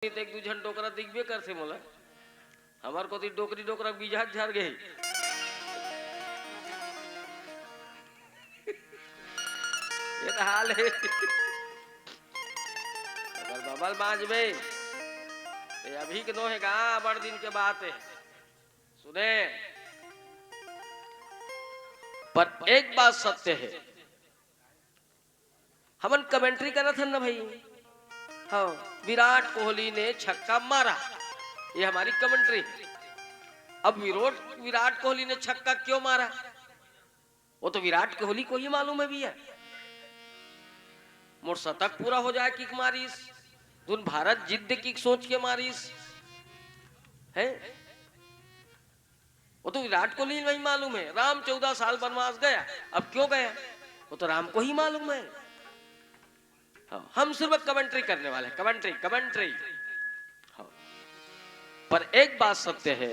एक दू झन डोकरा दिखबे कर से मोला हमार को डोकरी डोकरा बीजा झर गए ये तो हाल है अगर बबल बाजबे ये अभी के नो है गा बड़ दिन के बात है सुने पर एक बात सत्य है हमन कमेंट्री करना था ना भाई। हाँ, विराट कोहली ने छक्का मारा ये हमारी कमेंट्री। अब विराट कोहली ने छक्का क्यों मारा वो तो विराट कोहली को ही मालूम है भैया। मोर शतक पूरा हो जाए किक मारिस तुम भारत जिद्द किक सोच के मारिस है वो तो विराट कोहली नहीं मालूम है। राम 14 साल वनवास गया अब क्यों गया वो तो राम को ही मालूम है। हाँ, हम सिर्फ कमेंट्री करने वाले कमेंट्री कमेंट्री। हाँ, पर एक बात सत्य है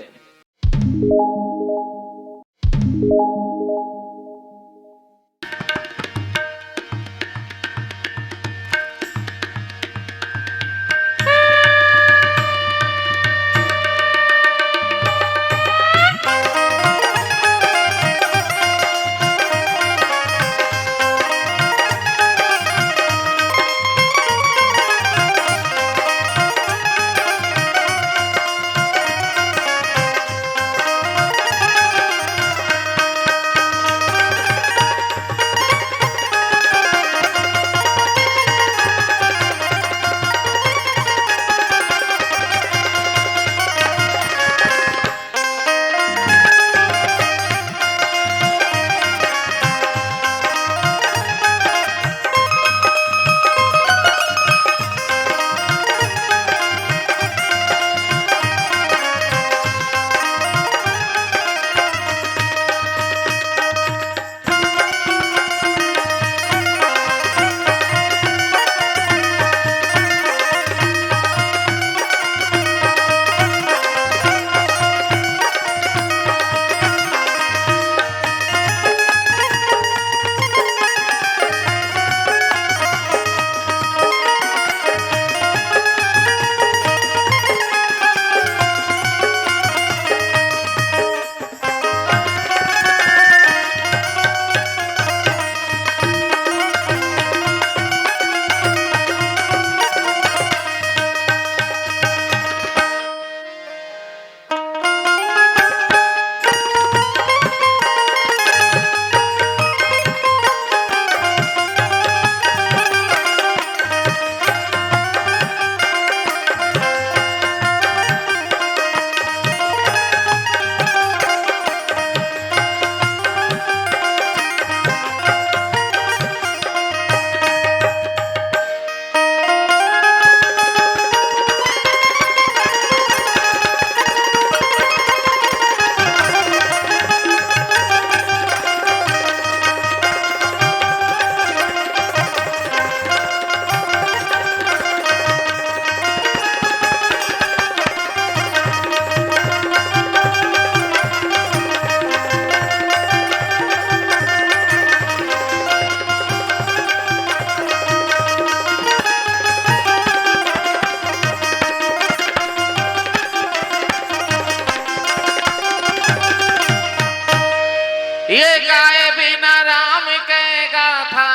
ये गाए बिना राम कहेगा था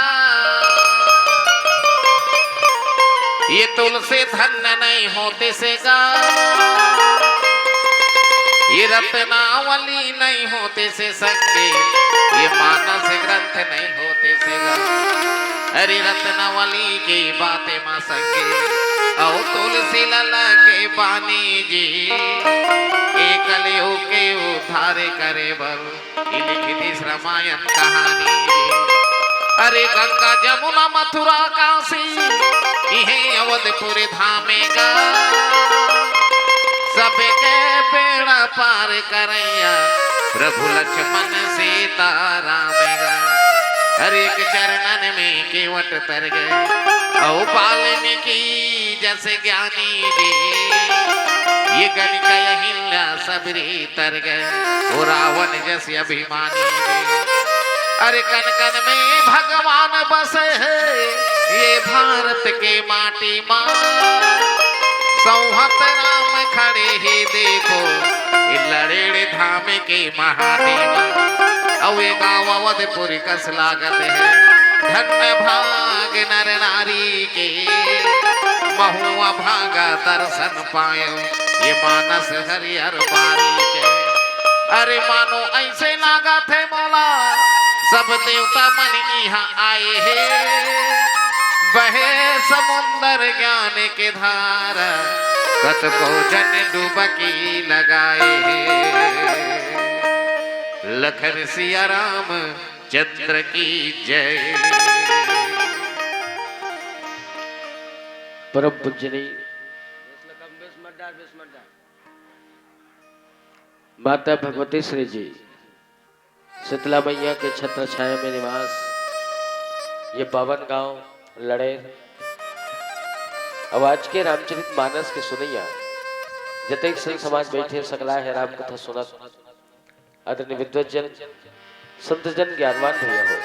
ये तुलसी धन्य नहीं होते से गा ये रत्नावली नहीं होते से संगे ये मानस ग्रंथ नहीं होते से गा अरे रत्नावली की बातें मां संगे औ तुलसी लला के बानी जी एक कलयुग के उद्धार करे बर लिखी थी रामायण कहानी। अरे गंगा जमुना मथुरा काशी इहे अवधपुर धामेगा सबके बेड़ा पार करैया प्रभु लक्ष्मण सीता रामेगा। हर एक चरणन में केवट तर गए औ वाल्मीकि जैसे ज्ञानी जी ये गणिका अहिल्या सबरी तर गए और रावण जैसे अभिमानी जी। अरे कन कन में भगवान बसे है ये भारत के माटी माँ सौहत राम खड़े ही देखो ये लड़ेड़े धाम के महादेव अवे गाँव अवधपुरी कस लागत है धन्य भाग नर नारी के महुआ भागा दर्शन पायो ये मानस हरिहर बारी के अरे मानो ऐसे लागा थे मौला सब देवता मन यहाँ आए हैं बहे समुंदर ज्ञान के धारा कत को जन डुबकी लगाए लखन सिया राम चंद्र की जय। परम पूजनी माता भगवती श्री जी शीतला मैया के छत्र छाया में निवास ये पावन गांव लड़ेर। अब आज के रामचरित मानस के सुनैया जतक संग समाज बैठे सकला है राम कथा सुनत आदरणीय विद्वजन संतजन ज्ञानवान भैया हो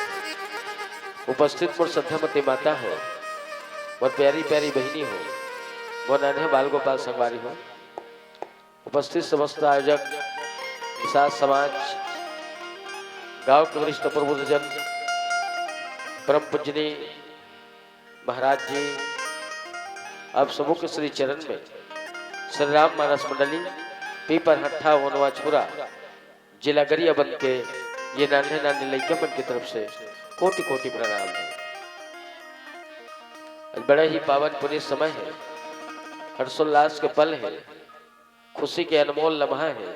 उपस्थित मोर सत्यमती माता हो मोर प्यारी प्यारी बहनी हो मोर नन्हे बाल गोपाल संगवारी हो उपस्थित समस्त आयोजक निषाद समाज गांव के वरिष्ठ प्रबुद्धजन परम पूजनी महाराज जी आप सबों के श्री चरण में श्री राम मानस मंडली पीपर हट्ठा वनवा छुरा जिला गरियाबंद के ये नान्हे नान्हे लड़के मन की तरफ से कोटि कोटि प्रणाम है। बड़ा ही पावन पुण्य समय है हर्षोल्लास के पल है खुशी के अनमोल लम्हा है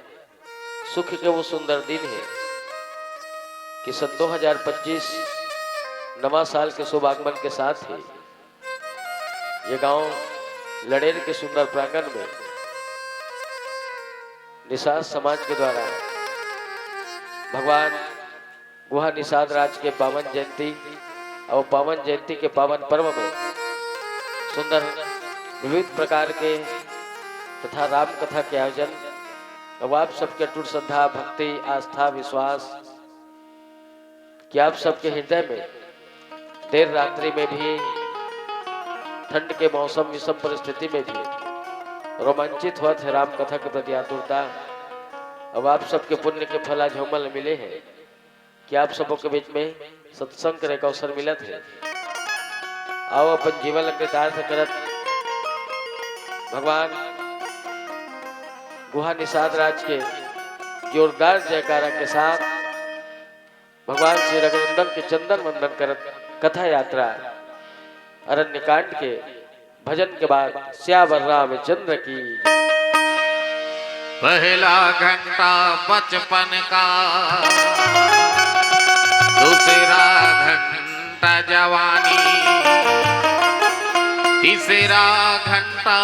सुख के वो सुंदर दिन है कि सन 2025 नवा साल के शुभ आगमन के साथ ही ये गांव लड़ेर के सुंदर प्रांगण में निषाद समाज के द्वारा भगवान गुहा निषाद राज के पावन जयंती और पावन जयंती के पावन पर्व में सुंदर विविध प्रकार के तथा राम कथा के आयोजन अब आप सबके अटूट श्रद्धा भक्ति आस्था विश्वास कि आप सबके हृदय में देर रात्रि में भी ठंड के मौसम विषम परिस्थिति में भी रोमांचित हुआ थे राम कथा के प्रति आतुरता। अब आप सबके पुण्य के फला झोमल मिले हैं कि आप सबों के बीच में सत्संग करे का अवसर मिला थे। आओ अपन जीवन कृतार्थ करत भगवान गुहा निषाद राज के जोरदार जयकारा के साथ भगवान श्री रघुनंदन के चंदन वंदन करत कथा यात्रा अरण्यकांड के भजन के बाद श्यावर रामचंद्र की। पहला घंटा बचपन का दूसरा घंटा जवानी तीसरा घंटा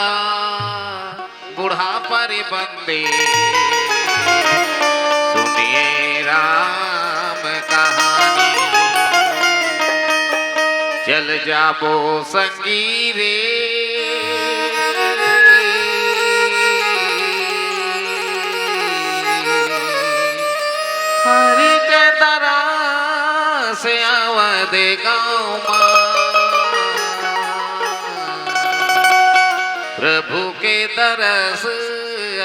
बुढ़ापा रे बंदे सुनिए राम कहानी चल जाबो संगी रे हरि के दरा से अवध गाँव प्रभु के दरस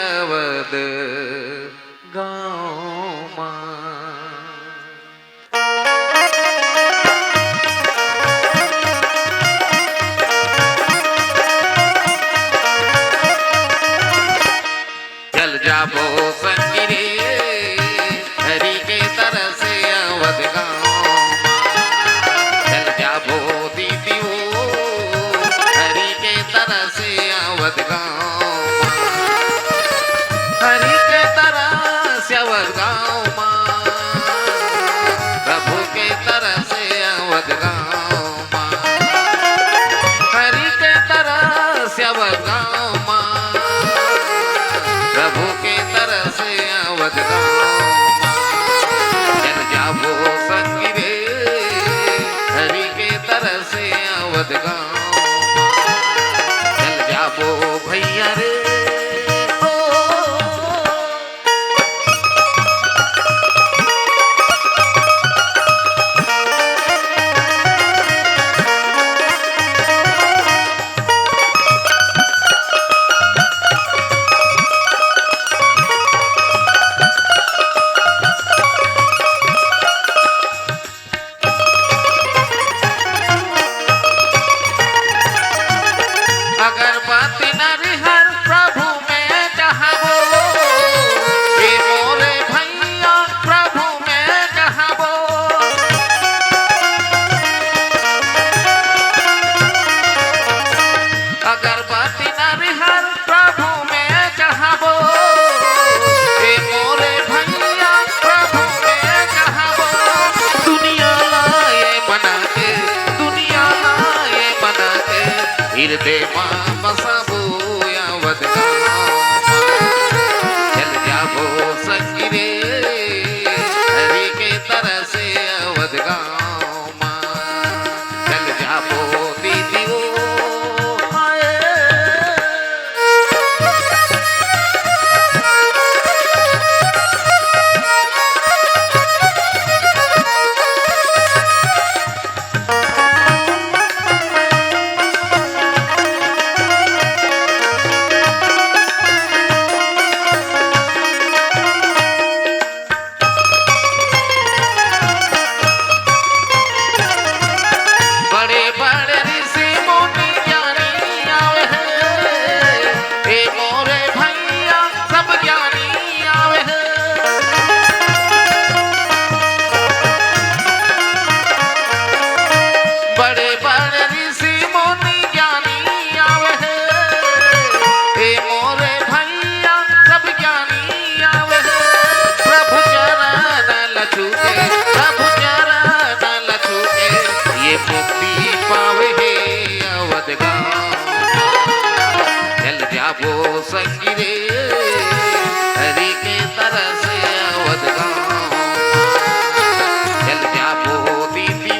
अवध गाँव जाबो संगी रे हरि के तरस अवध गाँव चल जाबो दीदी हो हरि के तरस अवध गाँव हरि के तरस अवध गाँव प्रभु के तरस अवध गाँव हरि के तरस अवध गाँव प्रभु के तरस अवध गाँव चल जाबो संगी रे हरि के तरस अवध गाँव चल जाबो भैया अवध गाँव चल जाबो संगी रे हरि के तरह से अवध गाँव चल जाबो दीदी वो वो संगी रे हरि के तरह से अवध गाँव चल जाबो दीदी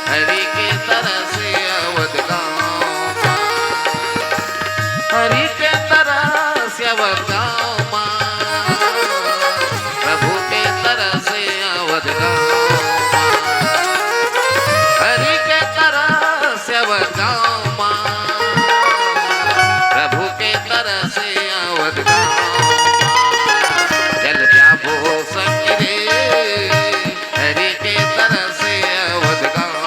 हरि के तरह से अवध गाँव हरि के तरह से अवध गाँव प्रभु के तरह से अवध गाँव हरि के तरह से अवध गाँव चल जाबो संगी रे हरि के तरह से अवध गाँव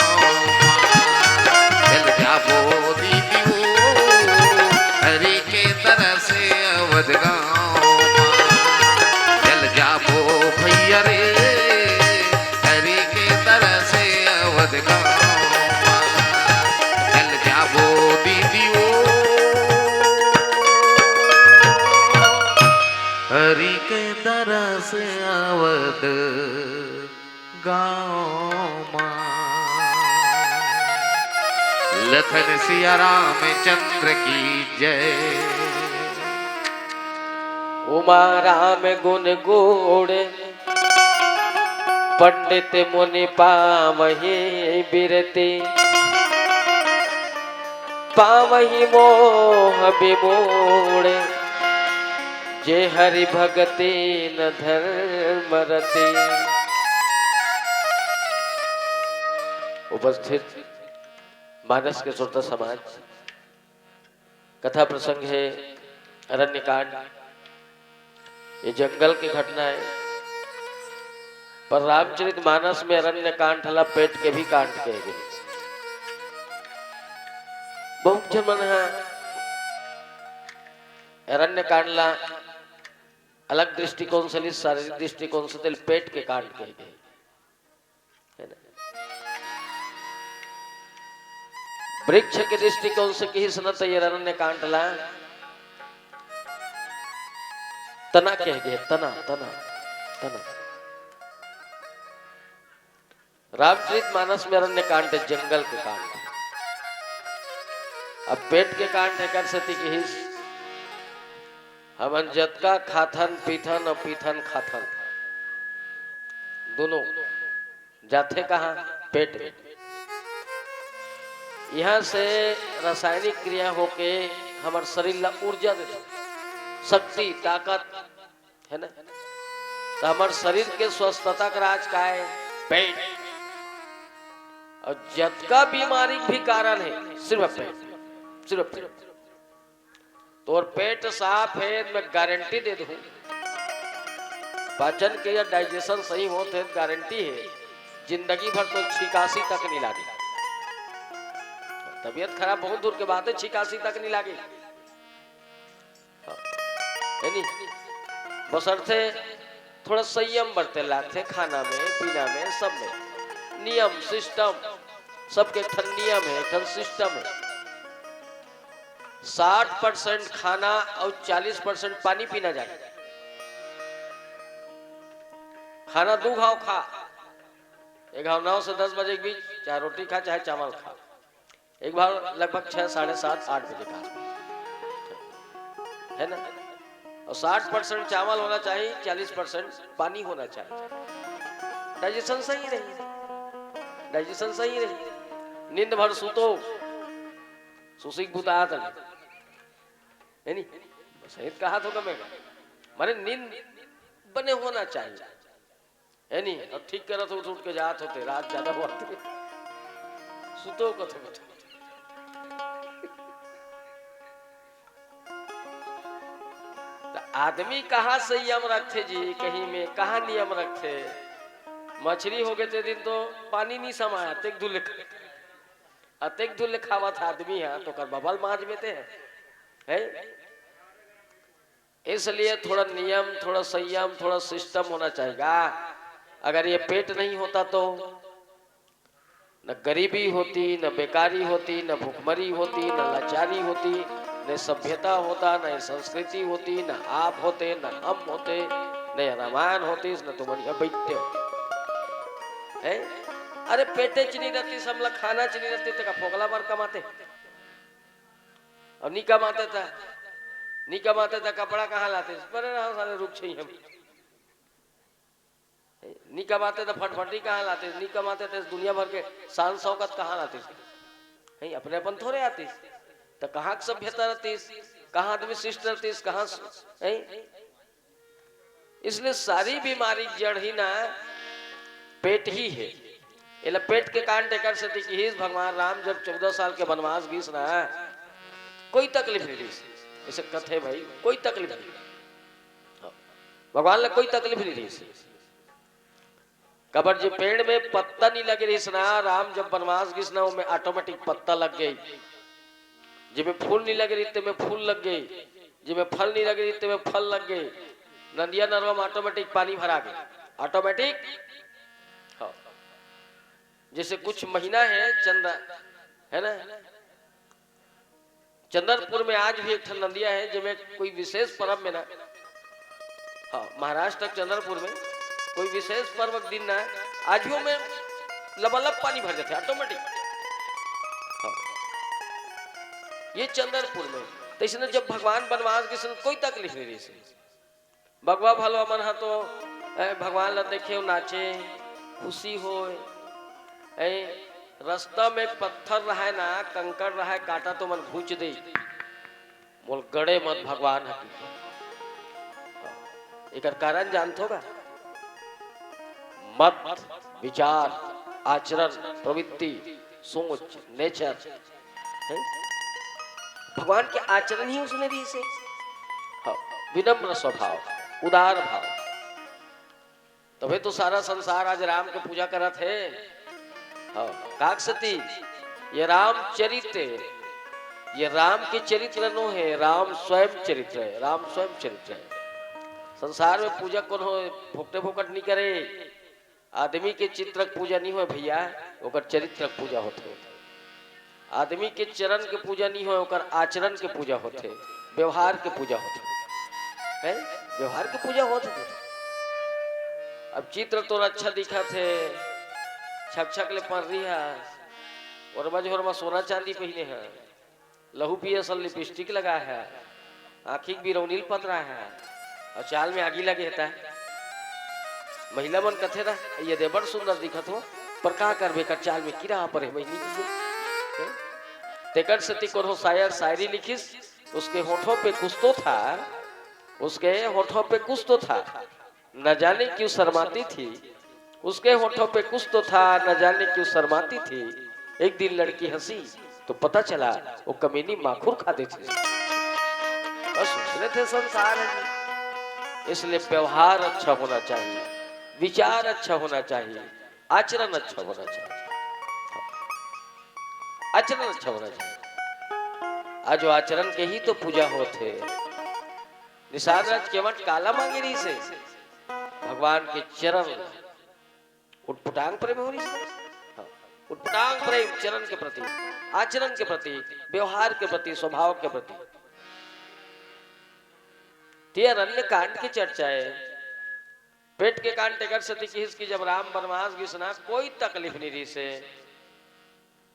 चल जाबो दीदी हरि के तरह से अवध गाँव चल जाबो भैया रे हरि के तरह से अवध गाँव चल जाबो दीदी हरि के तरह से अवध गाँव लखन सिया रामचंद्र की जय उमा राम गुण गोड़े पंडित मुनि पावही बिरती पावही मोह विमोड़े जे हरि भगति न धर्म रति। उपस्थित मानस के श्रोता समाज, कथा प्रसंग है अरण्यकांड। ये जंगल की घटना है, पर रामचरित मानस में अरण्यकांड हला पेट के भी कांड कहे गए। बहुत जन मन है अरण्यकांडला अलग दृष्टिकोण से, शारीरिक दृष्टिकोण से पेट के कांड कहे गए है ना। वृक्ष के दृष्टिकोण से कही सनत अरण्यकांडला तना कह गए, तना तना तना। रामचरित मानस में अरण्यकांड जंगल के कांड। अब पेट के कांड है कर सती की हिस्स हमन जतका खाथन पीथन और पीथन खाथन दोनों जाते कहा पेट में। यहाँ से रासायनिक क्रिया होके हमारे शरीर ला ऊर्जा देते, शक्ति ताकत है ना। तो हमारे शरीर के स्वस्थता का राज का है पेट, और जतका बीमारी भी कारण है सिर्फ पेट, सिर्फ पेट। तो और पेट साफ है, मैं गारंटी दे दूं पाचन के या डाइजेशन सही होते है, गारंटी है जिंदगी भर तो छिकासी तक नहीं लागी। तबीयत खराब बहुत दूर के बात है, छिकासी तक नहीं लागी है नहीं। बशर्ते थोड़ा संयम बरते लाते, खाना में पीना में सब में नियम सिस्टम सबके ठन नियम है, ठन सिस्टम है। 60% खाना और 40% पानी पीना जाए। खाना 2 घाव खा, 1 घाव 9 से 10 बजे के बीच, चाहे रोटी खा चाहे चावल खा। एक बार लगभग 6, 7:30, 8 बजे खा। है ना। और 60% चावल होना चाहिए, 40% पानी होना चाहिए। डाइजेशन सही रही, डाइजेशन सही रही। नींद भर सुतो सुसिक बुता है नहीं, सही कहा तो कमेगा मारे नींद बने होना चाहिए है नहीं। और ठीक करा तो उठ के जात होते, रात ज्यादा होते सुतो कथे बैठे। आदमी कहाँ संयम रखे जी, कहीं में कहाँ नियम रखे। मछली हो गए थे दिन तो पानी नहीं समाया, अतेक धुल खावा था आदमी है तो कर बबल माज में थे है। इसलिए थोड़ा नियम, थोड़ा संयम, थोड़ा सिस्टम होना चाहिए। अगर ये पेट नहीं होता तो न गरीबी होती, न बेकारी होती, न भूखमरी होती, न लाचारी होती, न सभ्यता होता, न संस्कृति होती, न आप होते, न हम होते, न रामायण होती, न तुम्हारी बैठते है। अरे पेटे चनी रहती, समला खाना चनी रहती तो का फोगला मार कमाते और नहीं कमाते था, नहीं कमाते था कपड़ा कहाँ लाते, पर सारे रुक चाहिए हम नहीं कमाते तो फटफटी कहाँ लाते, नहीं कमाते थे दुनिया भर के शान शौकत कहाँ लाते थे, अपने अपन थोड़े आती तो कहाँ सभ्यता रहती, कहाँ आदमी शिष्ट रहती, कहाँ इसलिए सारी बीमारी जड़ ही ना पेट ही है। इला पेट के कान टेकर से कि भगवान राम जब 14 साल के वनवास घिस रहा है कोई तकलीफ नहीं रही, इसे कथे भाई कोई तकलीफ नहीं, भगवान ने कोई तकलीफ नहीं रही। कबर जो पेड़ में पत्ता नहीं लगे रही ना, राम जब वनवास घिसना में ऑटोमेटिक पत्ता लग गई, जिसमें फूल नहीं लगे रही में फूल लग गई, जिसमें फल नहीं लगे रही में फल लग गए, नदिया नरवा में ऑटोमेटिक पानी भरा गया ऑटोमेटिक। जैसे कुछ महीना है चंद्र है ना, चंद्रपुर में आज भी एक नदिया है जिसमें कोई विशेष पर्व में ना, हाँ महाराष्ट्र चंद्रपुर में कोई विशेष पर्व दिन ना आज भी में लबालब पानी भर जाते ऑटोमेटिक। हाँ। ये चंद्रपुर में तो इसने जब भगवान वनवास की कोई तकलीफ नहीं रही, भगवा भलो मन हा तो भगवान ला देखे नाचे खुशी हो। रास्ता में पत्थर रहा ना, कंकड़ रहा, काटा तो मन घूच दे, बोल गड़े मत भगवान है। एक कारण जानते होगा, मत विचार आचरण प्रवृत्ति सोच नेचर, भगवान के आचरण ही उसने दी से। विनम्र स्वभाव, उदार भाव, तभी तो सारा संसार आज राम के पूजा करत है। काकसती ये राम चरित्र, ये राम के चरित्र नो है, राम स्वयं चरित्र है, राम स्वयं चरित्र है। संसार में पूजा कौन हो फोकटे फोकट नहीं करे, आदमी के चित्र पूजा नहीं हो भैया, ओकर चरित्र पूजा होते। आदमी के चरण के पूजा नहीं हो, ओकर आचरण के पूजा होते, व्यवहार के पूजा होते है, व्यवहार के पूजा होते। अब चित्र तो अच्छा दिखा थे, छक छक ले पड़ रही है और मजोर में सोना चांदी पहने है, लहू पिए सल लिपस्टिक लगा है, आँखी भी रौनील पत रहा है और चाल में आगी लगे है। महिला मन कथे रहा ये दे बड़ सुंदर दिखत हो, पर का करबे कर चाल में कीड़ा पर है बहनी की तेकर सती को शायर शायरी लिखिस, उसके होठों पे कुछ तो था, उसके होठों पे कुछ तो था, न जाने क्यों शर्माती थी, उसके होठों पे कुछ तो था, न जाने क्यों शर्माती थी। एक दिन लड़की हंसी तो पता चला वो कमीनी माखूर खाते थे। बस उसने थे संसार है। इसलिए व्यवहार अच्छा होना चाहिए, विचार अच्छा होना चाहिए, आचरण अच्छा होना चाहिए, आचरण अच्छा होना चाहिए। आज आचरण के ही तो पूजा होते। निषाद राज केवट काला मांगे रही से भगवान के चरण उटपुटांग प्रेम हो रही है, उटपुटांग प्रेम चरण के प्रति, आचरण के प्रति, व्यवहार के प्रति, स्वभाव के प्रति। अरण्य कांड की चर्चा है, पेट के कांड टेकर सती की जब राम वनवास घिसना कोई तकलीफ नहीं रही से,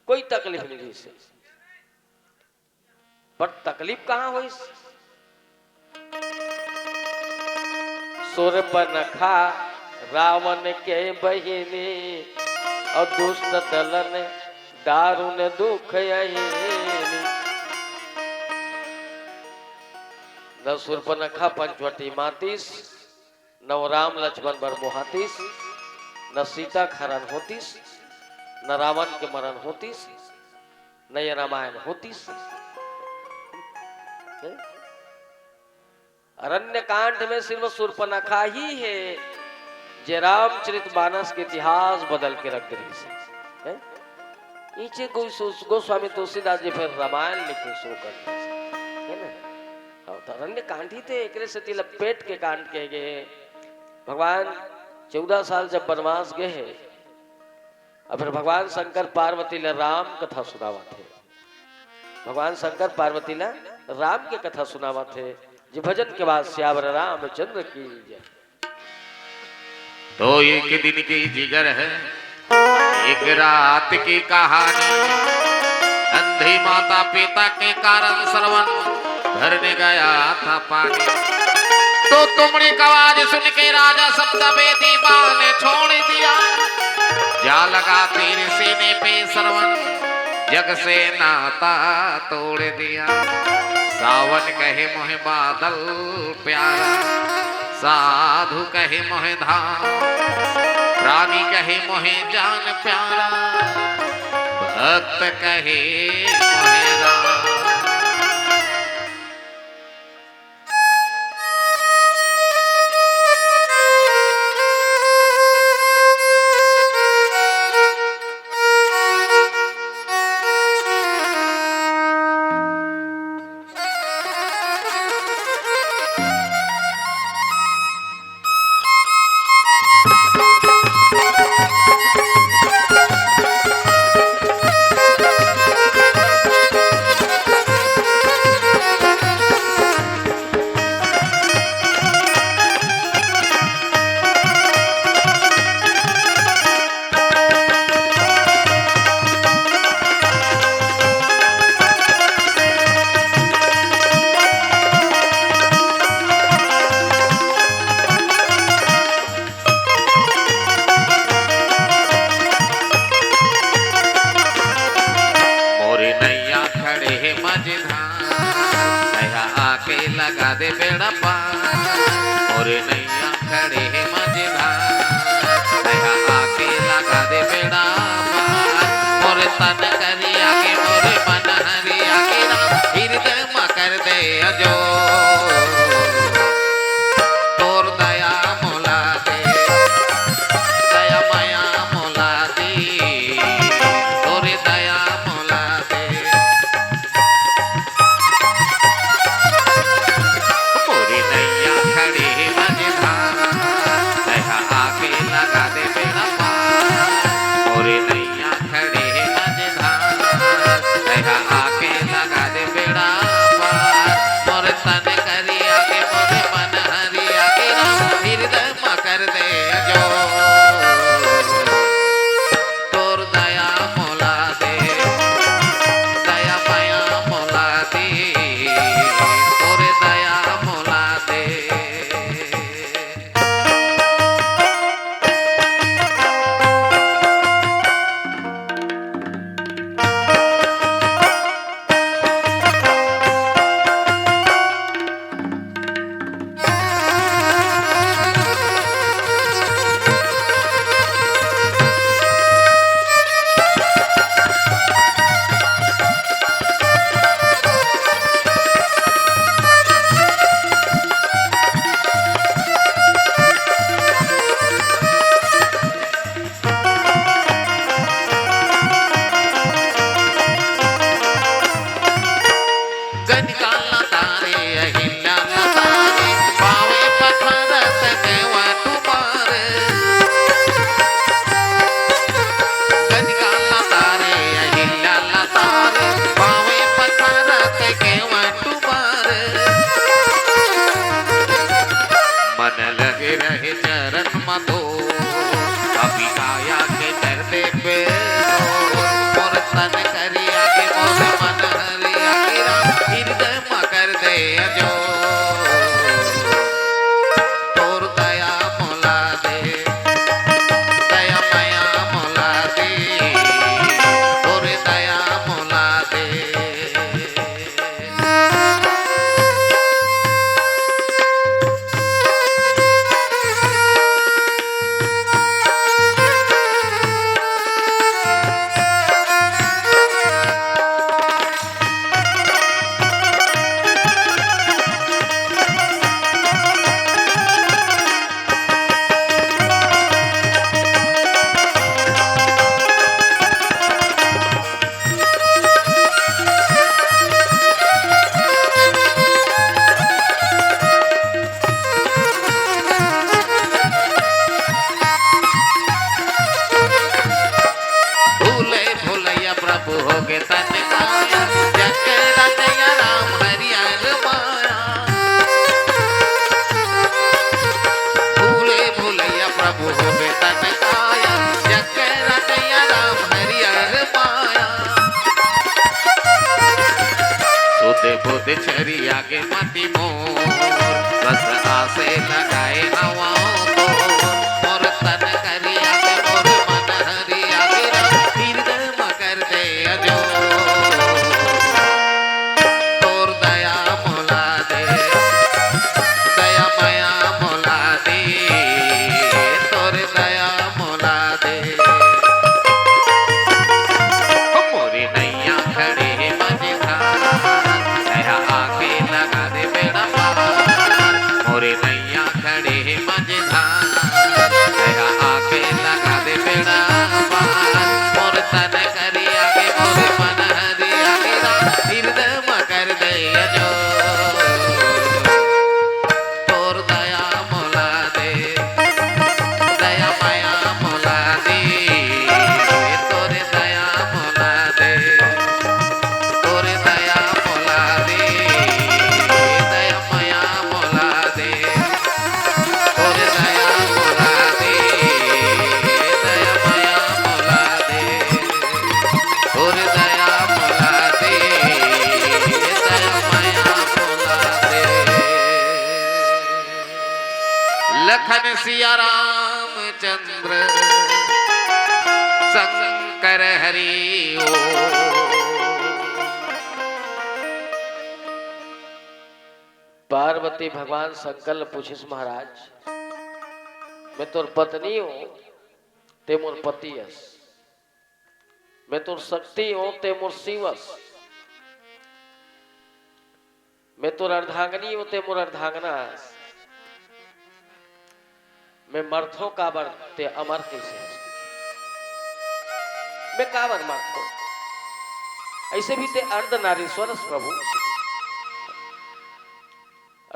कोई तकलीफ नहीं रही से, पर तकलीफ कहां हुई, सुरपनखा रावण के बहिनी और दुष्ट दलन दारुण दुख यही न सुरपनखा पंचवटी मातीस न राम लक्ष्मण बरमुहातीस न सीता खरण होतीस न रावण के मरण होतीस न ये रामायण होतीस। अरण्य कांड में सिर्फ सुरपनखा ही है जे रामचरितमानस के इतिहास बदल के रख दे। नीचे गोस्वामी तुलसीदास जी फिर रामायण लिखने शुरू कर है ना। तो अरण्य कांड ही थे एक से लपेट के कांड कहे गए। भगवान 14 साल जब वनवास गए हैं और फिर भगवान शंकर पार्वती ने राम कथा सुनावा थे। भगवान शंकर पार्वती ने राम के कथा सुनावा थे। जी भजन के बाद श्यावर रामचंद्र की जय। तो एक दिन की जिगर है एक रात की कहानी। अंधी माता पिता के कारण श्रवण भरने गया था पानी। तो तुमड़ी की आवाज सुन के राजा सप्तवेदी ने छोड़ दिया। जा लगा तेरे सीने पे श्रवण जग से नाता तोड़ दिया। सावन कहे मोहे बादल प्यारा साधु कहे मोहे धाम रानी कहे मोहे जान प्यारा भक्त कहे मोहे राम। लगा दे बेड़ा पार और नैया खड़े है मझधार। नया आके लगा दे बेड़ा पार और तन करी आगे मोरे मन हरी आगे राम हृदय मकर दे अजो तोर दया मोला दे दया माया मोला दे तोरे दया मोला दे। मोरी नैया खड़ी मझधार दया आके लगा दे बेड़ा पार। मोरी नैया खड़ी मझधार दया आके लगा दे बेड़ा पार। मोर तन करी आगे मोरे मन हरी आगे राम हृदय मकर दे जो तोर दया मोला दे दया माया मोला दे तोरे दया मोला दे। गनिकाला तारे अहिल्या तारे पावे पथरत देवा तुम्हारे। गनिकाला तारे अहिल्या तारे पावे पथरत देवा तुम्हारे। मन लगे रहे चरण मतो अभी आया के डरते पे मोर तन करी आगे मोर मन हरी आगे राम हृदय मकर दे जो तोर दया बेड़ा पार मोरे नैया खड़े मझधार दया आके लगा दे बेड़ा पार मोर तन करी आगे मोर मन हरी आगे हृदय मकर दे जो तोर दया मोला दे दया माया मोला दे तोरे दया मोला दे तोरे दया मोला दे दया माया मोला दे तोरे दया मोला दे दया माया मोला दे तोरे दया मोला दे दया माया मोला दे लखन सिया रामचंद्र शंकर हरि ओ पार्वती भगवान संकल्प पूछिस महाराज मैं तोर पत्नी हूं ते मोर पति हस मैं तोर शक्ति हूं ते मोर शिवस मैं तोर अर्धांगनी हूं ते मोर अर्धांगना हस मैं मर्थों का बर ते अमर कैसे हस मैं कावर मर्थ हूं ऐसे भी ते अर्धनारीश्वर प्रभु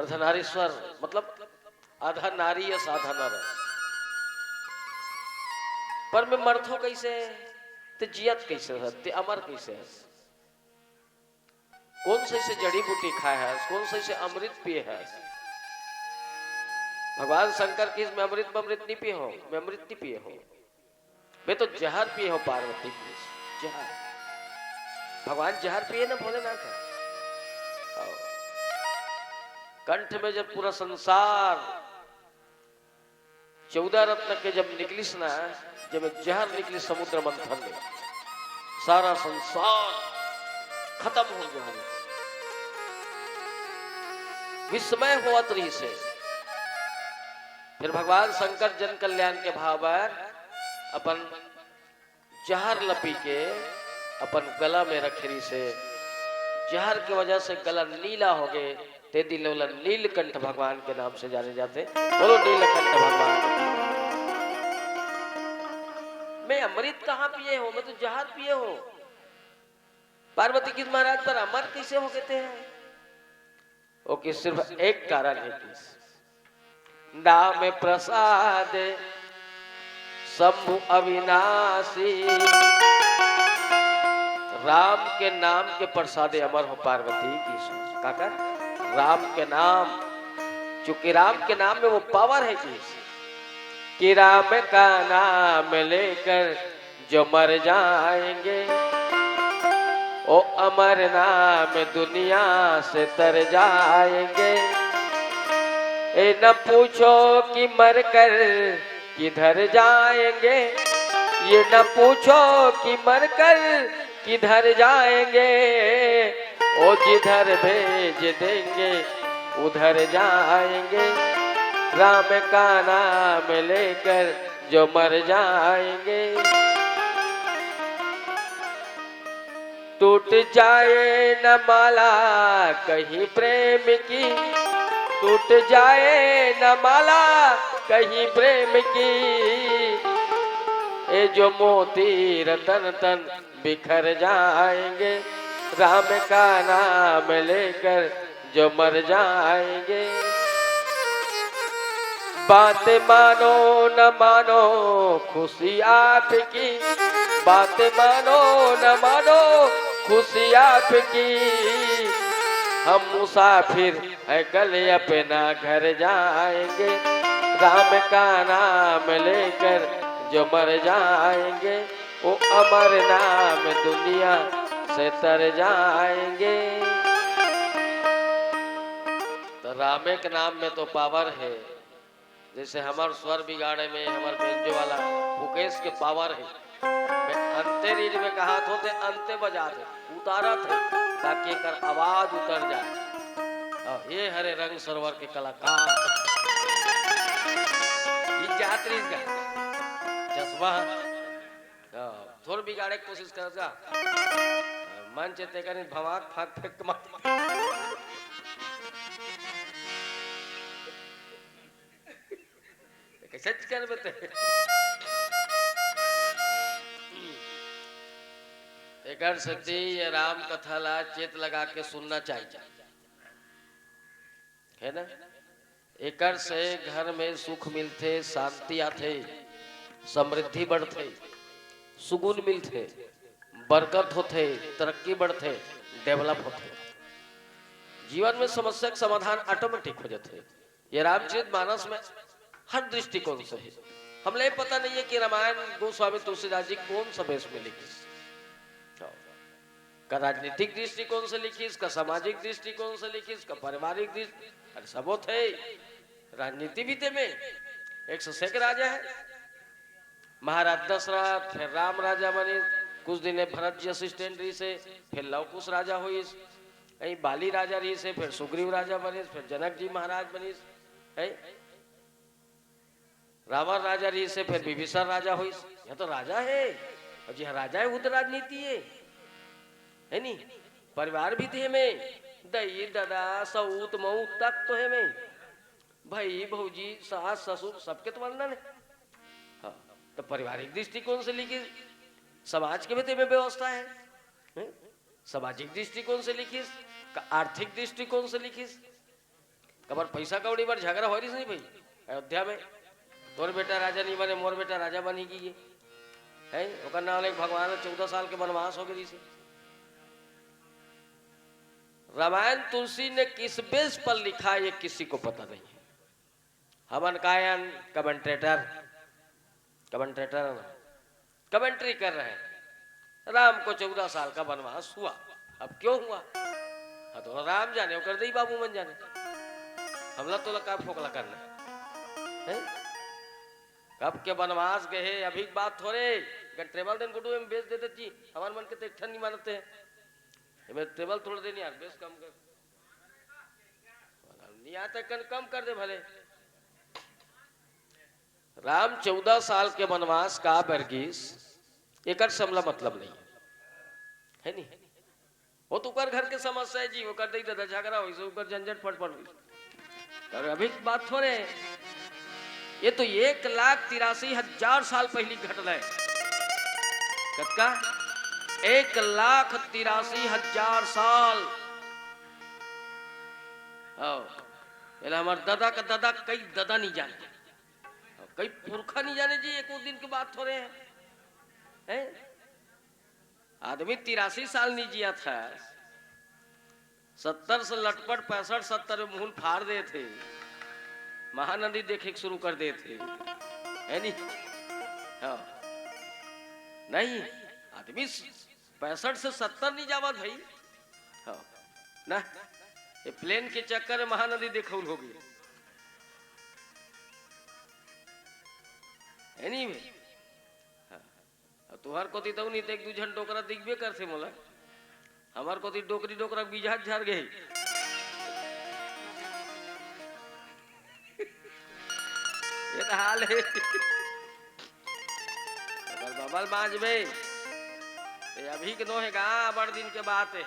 अर्धनारीश्वर मतलब आधा नारी या साधा नर पर मैं मर्थो कैसे ते जियत कैसे है ते अमर कैसे है कौन से जड़ी बूटी खाए है कौन से अमृत पिए है भगवान शंकर की मैं अमृत नहीं पिए हो मैं अमृत नहीं पिए हो मैं तो जहर पिए हो पार्वती की जहर भगवान जहर पिए ना भोलेनाथ कंठ में जब पूरा संसार 14 रत्न के जब निकलिस ना जब जहर निकली समुद्र मंथन में सारा संसार खत्म हो गया विस्मय हुआ रही से फिर भगवान शंकर जन कल्याण के भाव अपन जहर लपी के अपन गला में रखरी से जहर की वजह से गला नीला हो गए ते दिलोला नीलकंठ भगवान के नाम से जाने जाते बोलो नीलकंठ भगवान मैं अमृत कहाँ पिए हो मैं तो जहर पिए हो पार्वती की महाराज पर अमर कैसे हो कहते हैं वो कि सिर्फ एक कारण है कि नाम प्रसाद शंभु अविनाशी राम के नाम के प्रसादे अमर हो पार्वती की काका राम के नाम चूंकि राम के नाम में वो पावर है कि राम का नाम लेकर जो मर जाएंगे ओ अमर नाम दुनिया से तर जाएंगे ए न पूछो कि मर कर किधर जाएंगे ये न पूछो कि मर कर किधर जाएंगे ओ जिधर भेज देंगे उधर जाएंगे राम का नाम लेकर जो मर जाएंगे टूट जाए न माला कहीं प्रेम की टूट जाए न माला कहीं प्रेम की ए जो मोती रतन तन बिखर जाएंगे राम का नाम लेकर जो मर जाएंगे बात मानो न मानो खुशी आपकी बात मानो न मानो खुशी आपकी हम मुसाफिर है कल अपना घर जाएंगे राम का नाम लेकर जो मर जाएंगे वो अमर नाम दुनिया से तर जाएंगे। तो रामे के नाम में तो पावर है, जैसे हमारे स्वर बिगाड़े में हमारे बेंजो वाला मुकेश के पावर है। मैं अंते रीड में कहा तो अंते बजा थे उतारा थे ताकि कर आवाज उतर जाए। ये हरे रंग सरोवर के कलाकार ये जात्री का जज्बा थोड़ा बिगाड़े की कोशिश कर मन चेते कर भवाक फाक फेंक ऐसे कर बते एक सती ये राम कथा ला चेत लगा के सुनना चाहिए, है ना। एकर से घर में सुख मिलते, शांति आते, समृद्धि बढ़ते, सुगुन मिलते, बरकत होते, तरक्की बढ़ते, डेवलप होते, जीवन में समस्या का समाधान ऑटोमेटिक हो जाते। ये रामचरित मानस में हर दृष्टिकोण से है। हमने पता नहीं है कि रामायण गोस्वामी तुलसीदास जी कौन सा बेस में लिखी, का राजनीतिक दृष्टिकोण से लिखी, का सामाजिक दृष्टिकोण से लिखी, का पारिवारिक दृष्टि, अरे सब थे। राजनीति भी थे में 106 राजा है, महाराज दशरथ, फिर राम राजा बने, कुछ दिन भरत जी असिस्टेंट रही से, फिर लवकुश राजा हुई, कहीं बाली राजा रही से, फिर सुग्रीव राजा बने, फिर जनक जी महाराज बनी, रावण राजा रही से, फिर विभीषण राजा हुई। यह तो राजा है, और जी हाँ राजा है, वो तो राजनीति है नी। परिवार भी थे में, दई दादा सऊत मऊ तक तो है में, भाई भौजी सास ससुर सबके तो वर्णन है। हाँ, तो पारिवारिक दृष्टिकोण से लिखी, समाज के भी में व्यवस्था है, सामाजिक दृष्टिकोण से लिखी, आर्थिक दृष्टिकोण से लिखी, कबर पैसा कौड़ी पर झगड़ा हो रही नहीं भाई। अयोध्या में तोर बेटा राजा नहीं बने, मोर बेटा राजा बनी की है, नाम भगवान 14 साल के वनवास हो गई। रामायण तुलसी ने किस बेस पर लिखा ये किसी को पता नहीं है। हमन कायन कमेंटेटर कमेंट्री कर रहे हैं, राम को 14 साल का वनवास हुआ, अब क्यों हुआ तो राम जाने, कर दे बाबू मन जाने, हमला तो लगा फोकला करना है। कब के वनवास गए अभी बात थोड़े, ट्रेवल दिन गुडू में बेच देते जी, हमारे मन के तो एक नहीं मानते हैं, मैं ट्रेवल थोड़ा देनी यार, बेस कम कर नहीं आता, कम कर दे भले। राम 14 साल के वनवास का बरगीस एक समला मतलब नहीं है नी, वो तो कर घर के समस्या है जी, वो कर दे दादा झगड़ा हो ऊपर झंझट फट और अभी बात थोड़े, ये तो 1,83,000 साल पहली घटना है। कत्का 1,83,000 साल, हमारे दादा का दादा कई दादा नहीं जाने, कई पुरखा नहीं जाने जी, एक दिन की बात हो रहे हैं। आदमी 83 साल नहीं जिया था, 70 से लटपट 65 70 मुंह फाड़ दे थे, महानदी देखे शुरू कर दे थे, है नहीं। हाँ नहीं, आदमी 65 से 70 नहीं जावा भाई। हाँ ना, ये प्लेन के चक्कर में महानदी देखौल हो गई है नहीं भाई। हाँ तुहार को तो नहीं तो 1-2 जन डोकरा दिखबे करते मोला, हमार को डोकरी डोकरा बीजा झर गए। ये तो हाल है, अगर बबल बाजबे तो अभी के नो है गा, बड़ दिन के बात है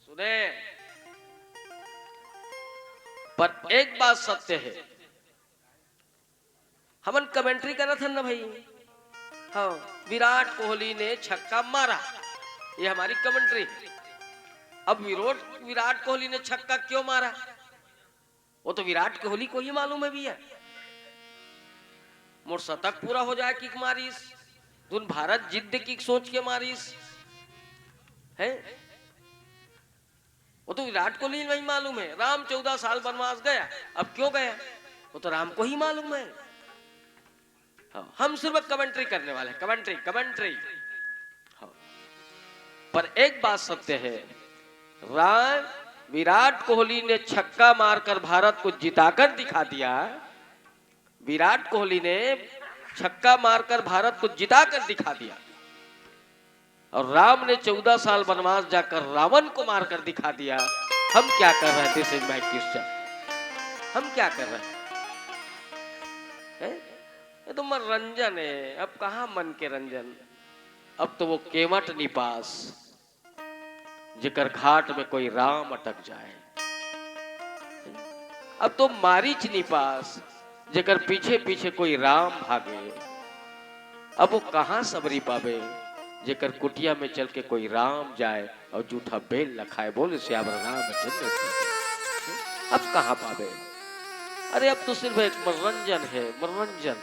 सुने। पर एक बात सत्य है, हमन कमेंट्री करा था ना भाई। हाँ, विराट कोहली ने छक्का मारा, ये हमारी कमेंट्री। अब विराट कोहली ने छक्का क्यों मारा, वो तो विराट कोहली को ही मालूम है भैया। मोर शतक पूरा हो जाए किक मारिस, तुम भारत जिद्द किक सोच के मारिस है, वो तो विराट कोहली नहीं मालूम है। राम 14 साल वनवास गया, अब क्यों गया वो तो राम को ही मालूम है। हाँ, हम सिर्फ कमेंट्री करने वाले, कमेंट्री। हाँ, पर एक बात सत्य है, विराट कोहली ने छक्का मारकर भारत को जिताकर दिखा दिया। विराट कोहली ने छक्का मारकर भारत को जिताकर दिखा दिया, और राम ने 14 साल वनवास जाकर रावण को मारकर दिखा दिया। हम क्या कर रहे थे, दिस इज माय क्वेश्चन, हम क्या कर रहे हैं? ये तो मनोरंजन है, अब कहाँ मन के रंजन, अब तो वो केवट नहीं पास जेकर घाट में कोई राम अटक जाए, अब तो मारीच नहीं पास जेकर पीछे पीछे कोई राम भागे, अब वो कहाँ सबरी पावे। जेकर कुटिया में चल के कोई राम जाए और जूठा बेल न खाए, बोले श्याम रामचंद्र की। अब कहाँ पावे। अरे अब तो सिर्फ एक मनोरंजन है, मनोरंजन।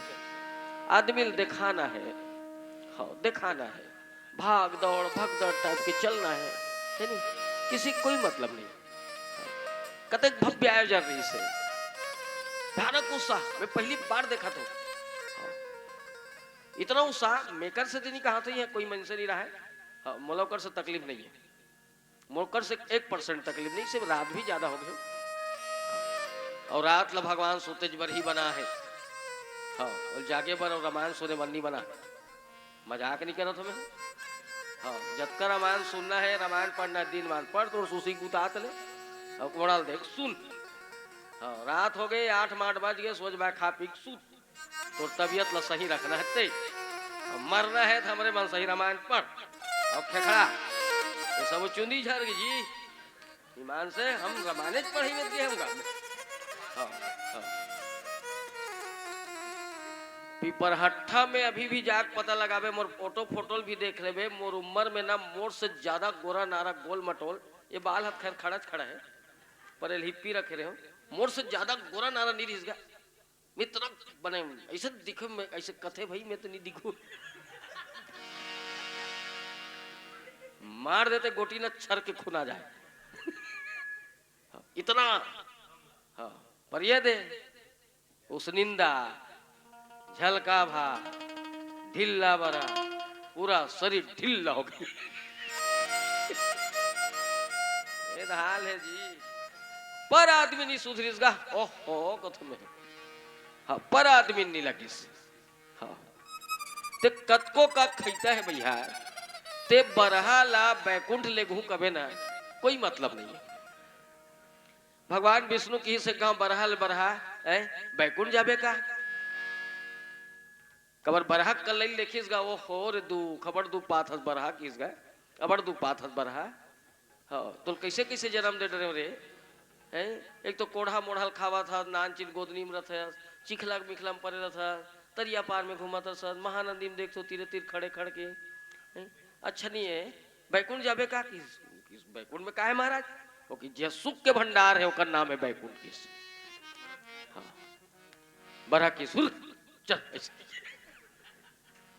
आदमी दिखाना है, हाँ दिखाना है, भाग दौड़ भगदड़ टाइप के चलना है नहीं, किसी कोई मतलब नहीं। कतक भव्य आयोजन रही से भयानक उत्साह, मैं पहली बार देखा तो इतना उत्साह मेकर से नहीं कहा था, कोई मन से नहीं रहा है। हाँ, मोलकर से तकलीफ नहीं है, मोलकर से 1% तकलीफ नहीं, सिर्फ रात भी ज्यादा हो गई और रात ला भगवान सोतेज बर ही बना है। हाँ, और जागे पर और रामायण सोने मन नहीं बना, मजाक नहीं करो तुम्हें। हाँ, जब का रामायण सुनना है, रामायण पढ़ना दिन मान पढ़ तो सुसी गुतात ले और कोड़ाल देख सुन। हाँ, रात हो गई 8-8 बज गए, सोच बा खा पी सूत, तो तबियत ला सही रखना है ते मरना है तो हमारे मन सही रामायण पढ़ और खेखड़ा ये सब चुनी झर जी ईमान से हम रामायण पढ़ी में दिए होगा। हाँ, हाँ। पिपरहट्ठा में अभी भी जाग पता लगावे, मोर फोटो फोटोल भी देख लेवे, मोर उम्र में ना मोर से ज्यादा गोरा नारा गोल मटोल, ये बाल हाथ खैर खड़ा खड़ा है पर हिप्पी रखे रहे हो, मोर से ज्यादा गोरा नारा नहीं रिस गया मित्र बने ऐसे दिखे में, ऐसे कथे भाई मैं तो नहीं दिखू मार देते गोटी ना छर के खुना जाए। इतना हाँ, पर ये दे उस निंदा झलका भा ढिल्ला बरा पूरा शरीर ढिल्ला हो गया। ये हाल है जी, पर आदमी नहीं सुधरीसगा। ओहो कथम में हाँ, पर आदमी नहीं लगिस। हाँ, ते कतको का खैता है भैया, ते बरहा ला बैकुंठ ले घू कबे ना कोई मतलब नहीं है। भगवान विष्णु की से कहा बरहा बरहा बैकुंठ जाबे का कबर बरहा कल देखिस गा वो हो रे दू खबर दू पाथ बरहा किस गा अबर दू पाथ बरहा। हाँ, तो कैसे कैसे जन्म दे डरे रे हैं। एक तो कोढ़ा मोढ़ाल खावा था, नान चिन गोदनी में रथ चिखला मिखला में पड़े था, तरिया पार में घूमा था सर, महानंदी में देख तो तीरे तीर खड़े खड़ के। अच्छा नहीं है बैकुंठ जाबे का किस बैकुंठ में का है महाराज, वो कि जे सुख के भंडार है ओकर नाम है बैकुंठ किस। हाँ, बरहा किस चल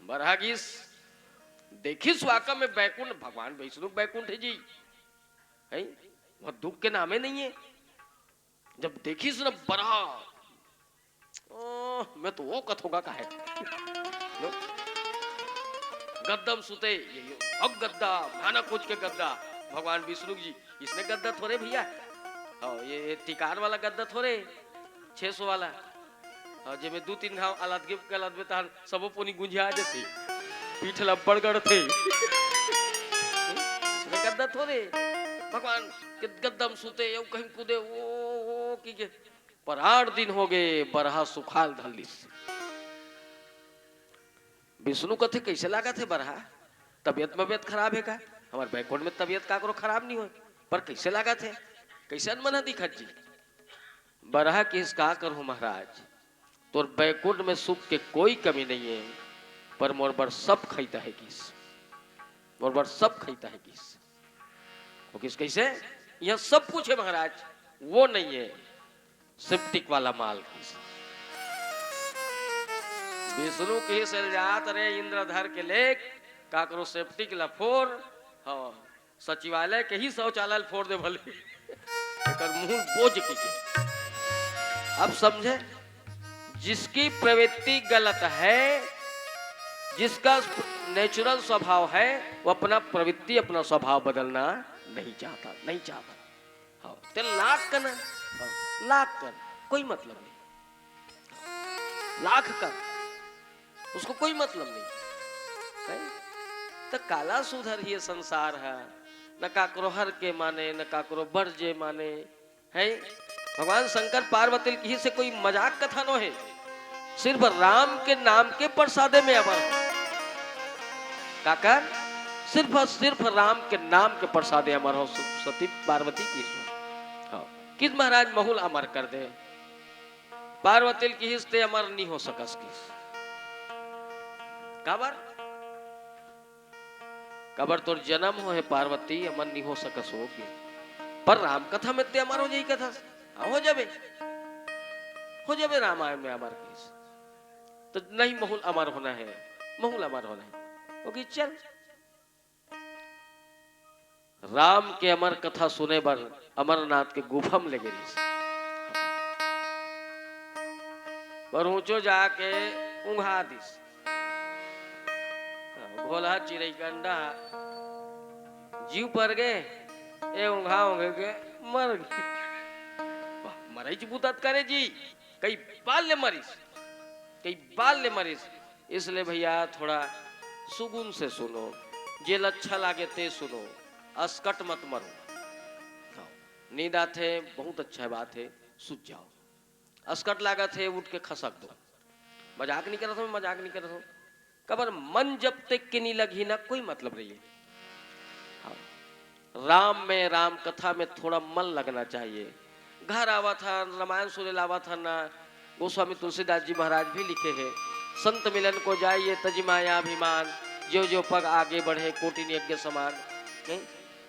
बरहा किस देखिस वाकई में बैकुंठ भगवान विष्णु बैकुंठ है जी है, वह दुख के नामे नहीं है। जब देखिस ना बरहा मैं तो वो कथोगा का है गद्दम सुते ये अब गद्दा भाना कुछ के गद्दा भगवान विष्णु जी इसने गद्दा थोड़े भैया। ये टिकार वाला गद्दा थोड़े 600 वाला जे में 2-3 घाव अलग गिफ्ट के अलग बेतान सबो पोनी गुंजिया जैसे पीठ लपड़ गड़ थे इसने गद्दा थोड़े भगवान के गद्दम सुते यो कहीं कूदे वो की पर 8 दिन हो गए बरहा सुखाल धलिस। विष्णु कथे कैसे लगा थे बरहा, तबियत में खराब है का, हमारे बैकुंठ में तबियत का करो खराब नहीं हो, पर कैसे लगा थे कैसे मना दिखत जी। बरहा किस का करूं महाराज, तो बैकुंठ में सुख के कोई कमी नहीं है, पर मोर बर सब खैता है किस, मोर बर सब खैता है किस। वो किस कैसे यह सब कुछ है महाराज, वो नहीं है सिप्टिक वाला माल किस। विष्णु के से जात रे इंद्रधर के लेख का करो सेप्टिक लफोर। हाँ, सचिवालय के ही शौचालय फोड़ दे भले एक मुंह बोझ की के। अब समझे, जिसकी प्रवृत्ति गलत है, जिसका नेचुरल स्वभाव है, वो अपना प्रवृत्ति अपना स्वभाव बदलना नहीं चाहता, नहीं चाहता। हाँ, तो लाख कर, हाँ, लाख कर कोई मतलब नहीं, लाख कर उसको कोई मतलब नहीं। तो काला सुधर ही संसार है, न काकरो हर के माने न काकरो बरजे माने है। भगवान शंकर पार्वती की से कोई मजाक कथा नो है, सिर्फ राम के नाम के प्रसादे में अमर काकर सिर्फ राम के नाम के प्रसादे अमर हो सती पार्वती की। हाँ, किस महाराज महुल अमर कर दे पार्वती की हिस्ते अमर नहीं हो सकस की कबर कबर तोर जन्म हो है पार्वती अमर नहीं हो सकस होगी पर राम कथा में ते अमर हो जाई कथा हो जाबे रामायण में अमर की तो नहीं महूल अमर होना है महूल अमर होना है ओके चल राम के अमर कथा सुने बर अमरनाथ के गुफम ले गई पर ऊंचो जाके उंघा दिस भोला चिड़ई कंडा जीव पर गए ए उंघा होंगे के मर गए मरई बुतात करे जी कई बाल ले मरीस इसलिए भैया थोड़ा सुगुन से सुनो जेल अच्छा लागे ते सुनो अस्कट मत मरो नींद आते बहुत अच्छा बात है सूझ जाओ अस्कट लागत है उठ के खसक दो मजाक नहीं कर रहा था मजाक नहीं कर रहा था कबर मन जब तक की नहीं लगी ना कोई मतलब नहीं है राम में राम कथा में थोड़ा मन लगना चाहिए घर आवा था रामायण सुने लावा था ना गोस्वामी तुलसीदास जी महाराज भी लिखे हैं संत मिलन को जाइए तजी माया अभिमान जो जो पग आगे बढ़े कोटि यज्ञ समान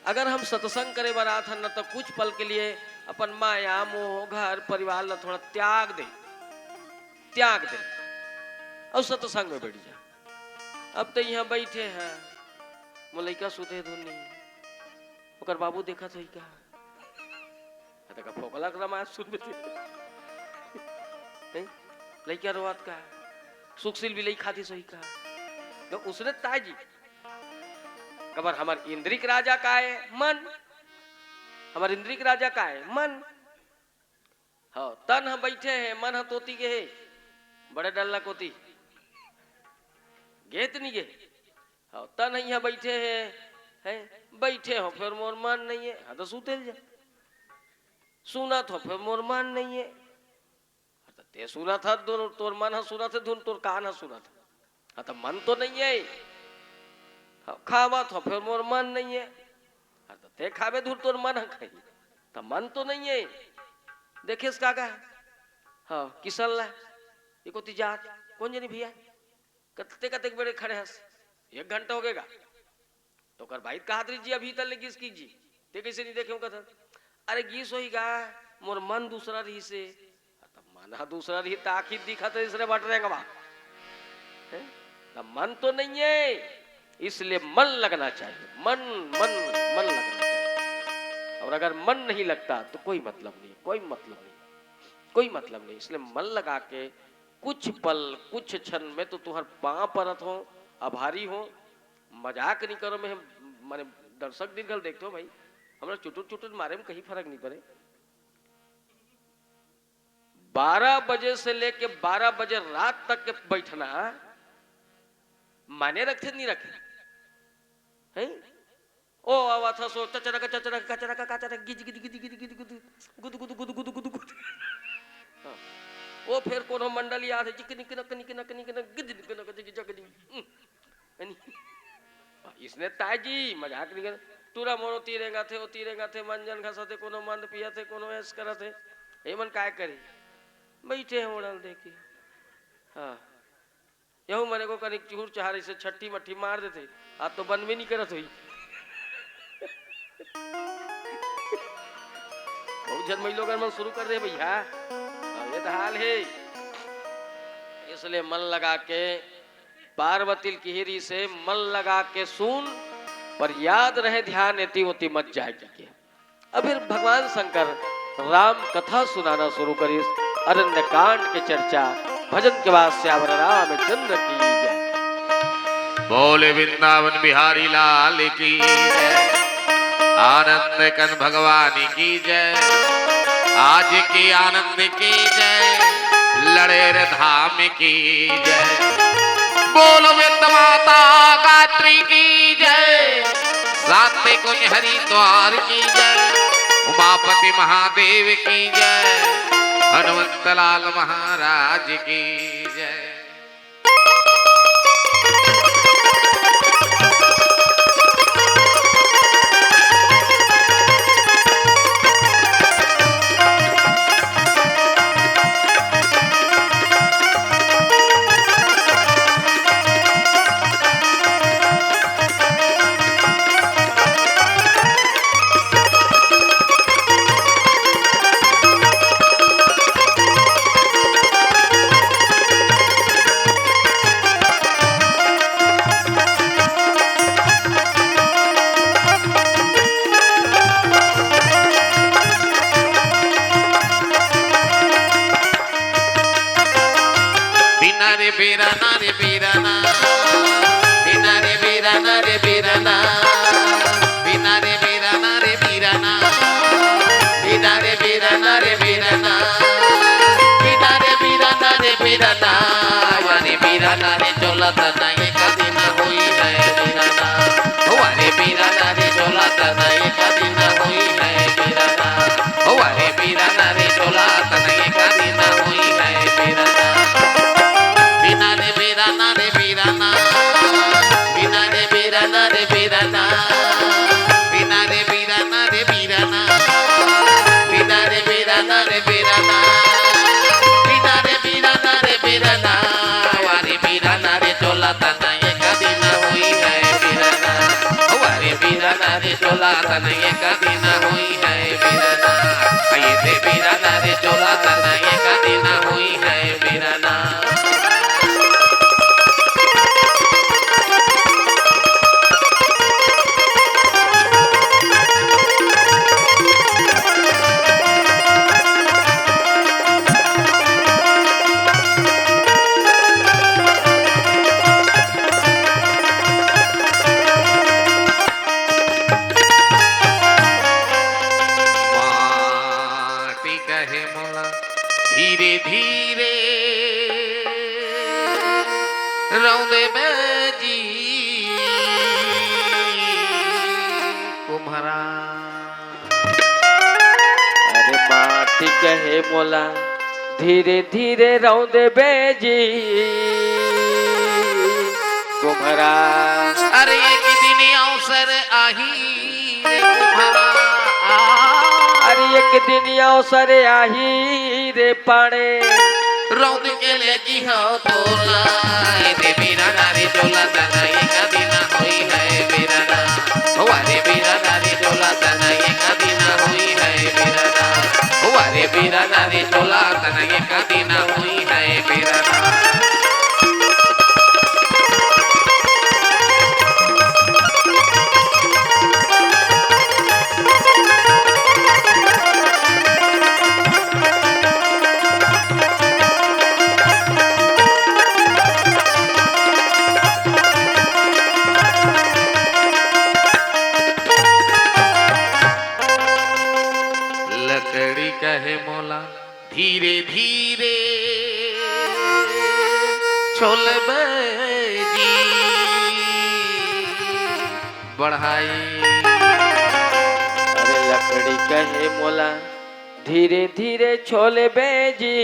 अगर हम सत्संग करे बरा था न तो कुछ पल के लिए अपन माया मोह घर परिवार ला थोड़ा त्याग दे और सत्संग में बैठ जा अब तो यहाँ बैठे हैं मोलैका सुते धुनी ओकर बाबू देखा तो का का फोकला रामायण सुन नहीं लइका रोआत का सुखशील भी लई खाती सही का तो उसने ताजी कबर हमार इंद्रिक राजा का है मन हमार इंद्रिक राजा का है मन हाँ तन हम बैठे हैं मन हम तोती के है बड़े डल्ला कोती गेत नहीं गे हाँ तन यहाँ बैठे हैं बैठे हो फिर मोर मन नहीं है हाँ तो सूते जा सुना तो फिर मोर मन नहीं है ते सुना था दोनों तोर मन सुना थे धुन तोर कान सुना था हाँ तो मन तो नहीं है हाँ, खावा तो फिर मोर मन नहीं है हाँ तो ते खावे धुन तोर मन खाई तो मन तो नहीं है देखे इसका का हाँ किसन ला ये को जात कौन जनी भैया कते कते बड़े खड़े हंस 1 घंटा हो गएगा तो कर भाई कहा जी अभी तक लगी इसकी जी ते कैसे नहीं देखे कथा अरे गीस होई गा मोर मन दूसरा रही से मन दूसरा रही ताकि दिखा तो इसने बट रहेगा मन तो नहीं है इसलिए मन लगना चाहिए मन लगना चाहिए और अगर मन नहीं लगता तो कोई मतलब नहीं इसलिए मन लगा के कुछ पल कुछ क्षण में तो तुम्हार पांव परत हो आभारी हो मजाक नहीं करो मैं माने दर्शक दिन देखते हो भाई हमरा चुटुट मारे में कहीं फर्क नहीं पड़े 12 बजे से लेके 12 बजे रात तक के बैठना माने रखे नहीं रखे हैं ओ आवा था सो चचरा गिज गुद ओ फिर कोनो मंडल याद है इसने ताजी मजाक नहीं कर तुरा मोनो तीरेगा थे मंजन घसा थे कोनो मंद पिया थे कोनो ऐस करा थे एमन काय करे बैठे हैं उड़ल देखी हाँ यहू मने को कनिक चूर चाह से छट्टी मट्ठी मार देते आज तो बन में नहीं करत हुई बहुत जन मई लोग मन शुरू कर दे भैया ये तो हाल है इसलिए मन लगा के पार्वती की हिरी से मन लगा के सुन पर याद रहे ध्यान एती होती मत जाएगी अब फिर भगवान शंकर राम कथा सुनाना शुरू करी अरण्य कांड के चर्चा भजन के बाद श्यावर रामचंद्र की जय बोले वृंदावन बिहारी लाल की जय आनंद कन भगवान की जय आज की आनंद की जय लड़ेर धाम की जय बोलो वित्त माता गायत्री की जय सात्विक कुंज हरिद्वार की जय उमापति महादेव की जय हनुमंत लाल महाराज की जय। रे बीराना रे बीराना बीना रे बीराना रे बीराना बीना रे बीराना रे बीराना बीना रे बीराना रे बीराना बीना रे बीराना रे बीराना वारे बीराना रे चोला तना ये कदी ना हुई है बीराना वारे बीराना रे चोला तना ये कदी ना हुई है बीराना वारे बीराना रे चोला तना ये कदी ना हुई है बीराना बीना रे बीराना रे बीराना बीना रे बीराना रे बीराना बीना रे बीराना रे बीराना बीना रे बीराना रे बीराना बीना रे बीराना रे बीराना वारे बीराना रे चोला तना ये कदी ना हुई है बीराना वारे बीराना रे चोला तना ये कदी ना हुई है बीराना ये रे बीराना रे चोला तना ये कदी ना हुई है बीराना धीरे धीरे रौदे बेजी कुम्हारा अरे माटी कहे मोला धीरे धीरे रौदे बेजी कुम्हारा अरे एक दिन अवसर आही रे कुम्हारा अरे एक दिन अवसर आही रे पाणे रौद के लेगी हो तोला ये बीराना रे चोला तना ये कदी ना हुई है बीराना वारे बीराना रे चोला तना ये कदी ना हुई है बीराना वारे बीराना रे चोला तना ये कदी ना हुई है बीराना लकड़ी कहे मोला धीरे धीरे छोल बेजी बढ़ाई अरे लकड़ी कहे मोला धीरे धीरे छोले बेजी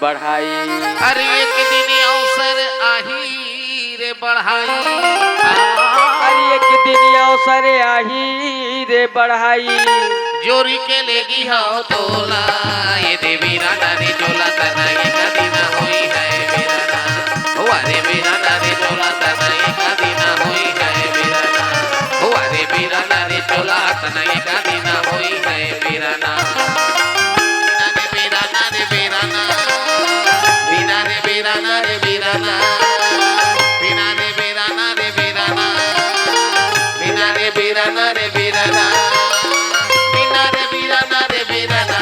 बढ़ाई अरे एक दिन अवसर आही रे बढ़ाई अरे एक दिन अवसर आही रे बढ़ाई जोरी के लेगी हो तोला ये देवी राना रे चोला तना ये कदी ना हुई है बीराना वारे बीराना रे चोला तना ये कदी ना हुई है बीराना वारे बीराना रे चोला तना ये कदी ना हुई है बीराना बीराना रे बीराना बीना रे बीराना रे बीराना बीना रे बीराना रे बीराना बीना रे बीराना रे बीराना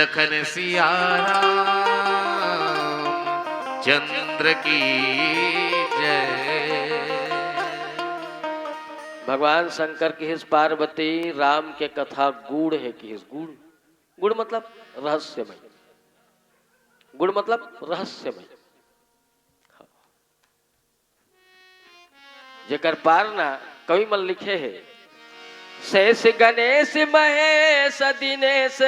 लखन सियाराम चंद्र की जय। भगवान शंकर की हिस पार्वती राम के कथा गूढ़ है कि हिस गूढ़ गुड़ मतलब रहस्यमय गुड़ मतलब रहस्यमय जेकर पार ना कवि मन लिखे है शेष गणेश महेश दिनेश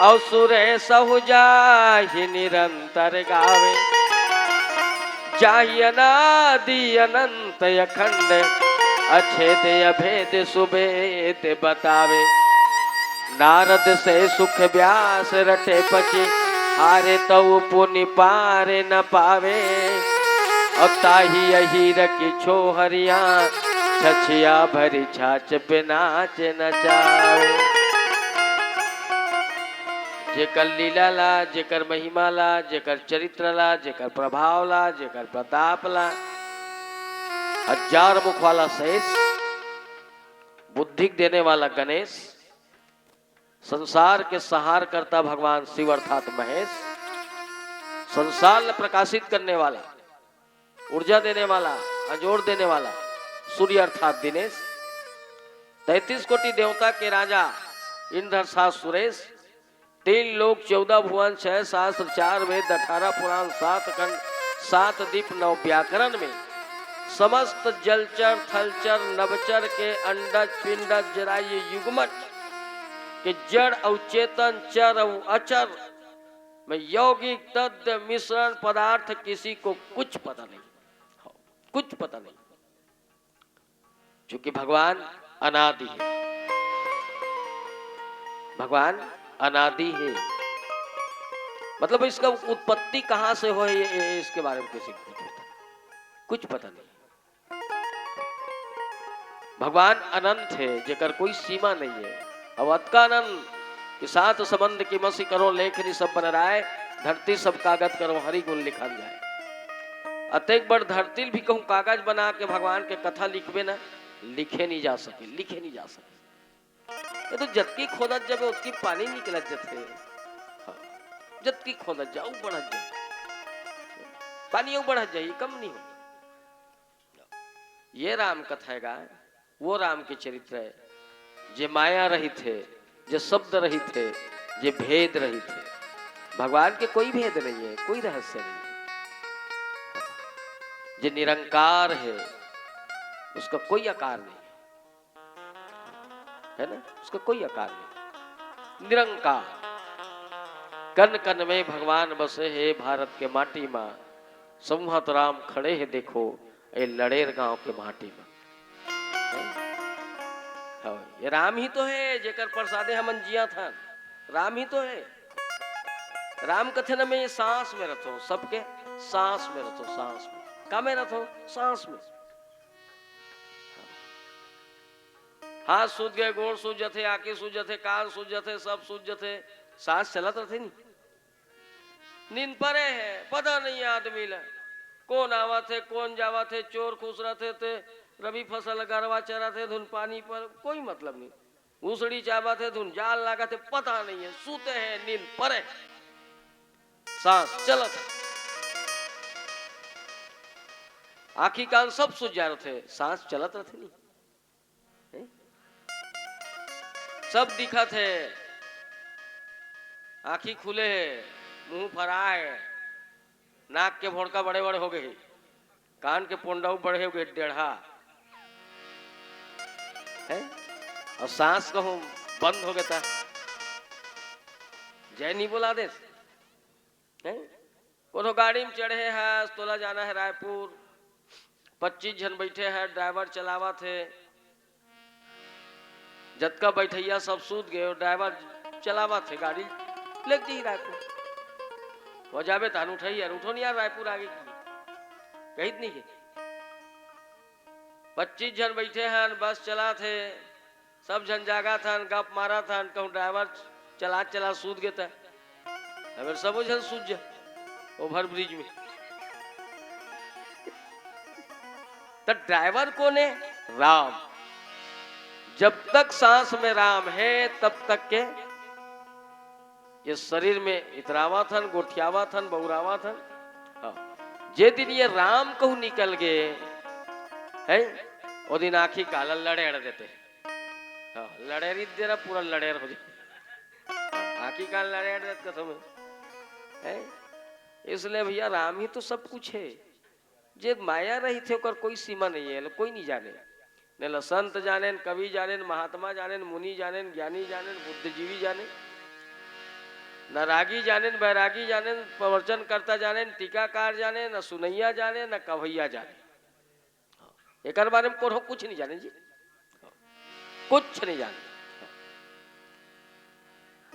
और सुरेश जाहि निरंतर गावे जाहि अनादि अनंत अखंड अछेद अभेद सुभेद बतावे नारद से सुख व्यास रटे पचे हारे तो पुनि पारे न पावे और ताही अहीर की छोहरिया छछिया भरी छाछ पे नाच नचावे। जेकर लीला ला, जेकर महिमा ला, जेकर चरित्र ला, जेकर प्रभाव ला, जेकर प्रताप ला, हजार मुख वाला शेष, बुद्धि देने वाला गणेश, संसार के सहार करता भगवान शिव अर्थात महेश, संसार प्रकाशित करने वाला, ऊर्जा देने वाला, अजोर देने वाला सूर्य अर्थात दिनेश, 33 कोटि देवता के राजा इंद्र अर्थात सुरेश, 3 लोक 14 भुवन 6 सहस्त्र 4 वेद 18 पुराण 7 खंड 7 दीप 9 व्याकरण में समस्त जलचर थलचर नवचर के अंडज पिंडज जरायु युग्मज के जड़ और चेतन चर और अचर में यौगिक तत्व मिश्रण पदार्थ किसी को कुछ पता नहीं, कुछ पता नहीं, क्योंकि भगवान अनादि है, भगवान अनादि है। मतलब इसका उत्पत्ति कहां से हो ये इसके बारे में किसी को कुछ पता नहीं। भगवान अनंत है, जेकर कोई सीमा नहीं है। अवध का अनंत कि सात संबंध की मसी करो लेखनी सब बन राय, धरती सब कागज करो हरि गुण लिखा जाए। अतेक बड़ धरती भी कहूं कागज बना के भगवान के कथा लिखबे ना, लिखे नहीं जा सके, लिखे नहीं जा सके। ये तो जतकी खोदत जब उतकी पानी निकलत जथे, जतकी खोदत जाओ बढ़त जाए, पानी बढ़त जाए, कम नहीं हो। ये राम कथा है, वो राम के चरित्र है, जे माया रहित है, जे शब्द रहित है, जे भेद रहित है। भगवान के कोई भेद नहीं है, कोई रहस्य नहीं है। जे निरंकार है, उसका कोई आकार नहीं है ना, उसका कोई आकार नहीं, निरंकार। कन कन में भगवान बसे है, भारत के माटी में समूहत राम खड़े है, देखो ये लड़ेर गांव के माटी में। ये राम ही तो है जेकर प्रसादे हमन जिया था, राम ही तो है। राम कथन में ये सांस में रखो, सबके सांस में रखो, सांस में का में रखो, सांस में। हाथ सूझ गए, गोड़ सूझ जाते, आंखें सूझ जाते, कान सूझ जाते, सब सूझ जाते, सांस चलत रहते नहीं। नींद परे है, पता नहीं आदमी ला कौन आवा थे कौन जावा थे, चोर खुश रहते थे, रबी फसल गरवा चरा थे, धुन पानी पर कोई मतलब नहीं, घूसड़ी चाबा थे, धुन जाल लगा थे, पता नहीं है, सूते हैं, नींद परे, सांस चलत, आखी कान सब सूझ जा रहे थे, सांस चलत रहते नहीं, सब दिखत है, आखी खुले है, मुंह फरा है, नाक के भोड़का बड़े बड़े हो गए, कान के पोंडाऊ बड़े हो गए, डेढ़ा है, और सांस कहूं बंद हो गया था, जय नहीं बोला दे। कोनो गाड़ी में चढ़े है, तोला जाना है रायपुर, 25 जन बैठे हैं, ड्राइवर चलावा थे, जतका बैठैया सब सूत गए, ड्राइवर चलावा थे गाड़ी लेके जी रायपुर हो जाबे तान उठाई यार, उठो नहीं यार, रायपुर आगे कही नहीं के 25 जन बैठे हैं, बस चला थे, सब जन जागा था, गप मारा था, कहूँ ड्राइवर चला चला सूत गया था, अगर सब जन सूझ जा ओवर ब्रिज में। तो ड्राइवर कौन है? राम। जब तक सांस में राम है तब तक के ये शरीर में इतरावा थन, गोठियावा थन, बहुरावा थन। जे दिन ये राम कहूं निकल गए है, वो दिन आखी काला लड़ेड़ देते, लड़ेरी दे रहा, पूरा लड़ेर हो जाए, आखी काल लड़ेड़ देते कथों में है। इसलिए भैया राम ही तो सब कुछ है, जे माया रही थे ओकर कोई सीमा नहीं है, कोई नहीं जाने, न संत जाने, कवि जाने, महात्मा जाने, मुनि जाने, ज्ञानी जाने, बुद्धिजीवी जाने, न रागी जाने, बैरागी जाने, प्रवचन करता जाने, टीकाकार जाने, न सुनैया जाने, न कवैया जाने। एक बारे में कोनो कुछ नहीं जाने जी, कुछ नहीं जाने।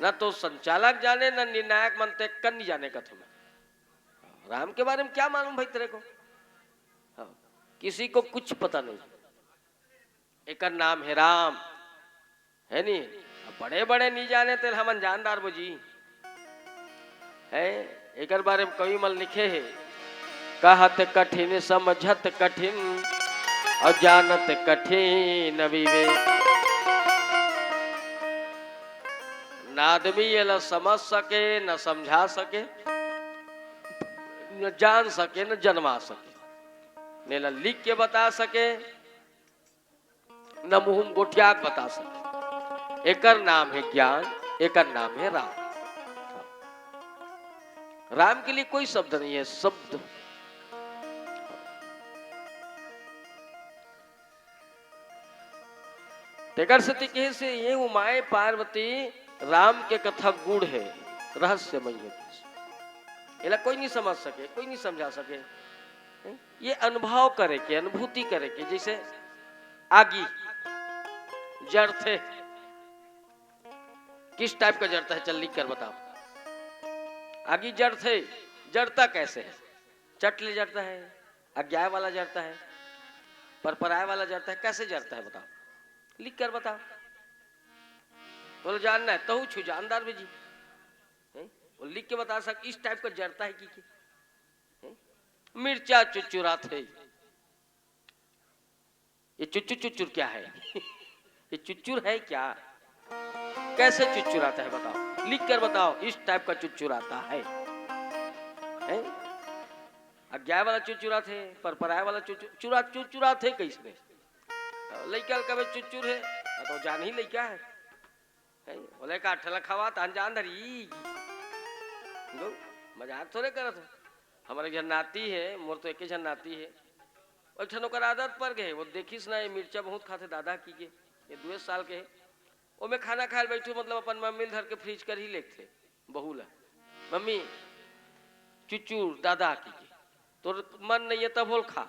ना तो संचालक जाने ना निर्णायक मनते कन जाने का तुम्हें। राम के बारे में क्या मालूम भाई तेरे को? हाँ, किसी को कुछ पता नहीं। एक नाम है राम, है नी? बड़े बड़े नहीं जाने तेल हम जानदार बुझी है। एक बारे में कवि मन लिखे है, कहत कठिन समझत कठिन और जानत कठिन विवेक। न आदमी ये न समझ सके न समझा सके न जान सके न जन्मा सके, न लिख के बता सके न मुंह गोठिया बता सके। एकर नाम है ज्ञान, एकर नाम है राम। राम के लिए कोई शब्द नहीं है, शब्द। तेकर सती कहे से ये उमाए पार्वती राम के कथा गुड़ है, रहस्यमय है। इला कोई नहीं समझ सके, कोई नहीं समझा सके। ये अनुभव करे के, अनुभूति करे के। जैसे आगी जड़ थे, किस टाइप का जड़ता है? चल लिख कर बताओ। आगी जड़ थे, जड़ता कैसे है? चट ले जड़ता है, अज्ञाय वाला जड़ता है, परपराय वाला जड़ता है, कैसे जड़ता है बताओ? लिख कर बताओ। बोलो जानना है तो छू जानदार भी जी, वो लिख के बता सक इस टाइप का जड़ता है कि मिर्चा चुचुरा थे। ये चुचुर चुचुर क्या है? ये चुचुर है क्या? कैसे चुचुराता है बताओ? लिख कर बताओ। इस टाइप का चुचुराता है। अज्ञाय वाला चुचुरा थे, परपराय वाला चुचुरा थे कैसे? लइका कभी चुचुर है तो जान ही लइका है। बोले का ठला खवा तान जान धरी मजाक थोड़े करत हो। हमारे घर नाती है, मोर तो एक जन नाती है, और ठनो कर आदत पर गए। वो देखिस ना ये मिर्चा बहुत खाते दादा की के, ये 2 साल के है। वो मैं खाना खाए बैठू, मतलब अपन मम्मी धर के फ्रिज कर ही लेते बहू ला, मम्मी चुचूर दादा की के, तो मन नहीं है तब बोल खा।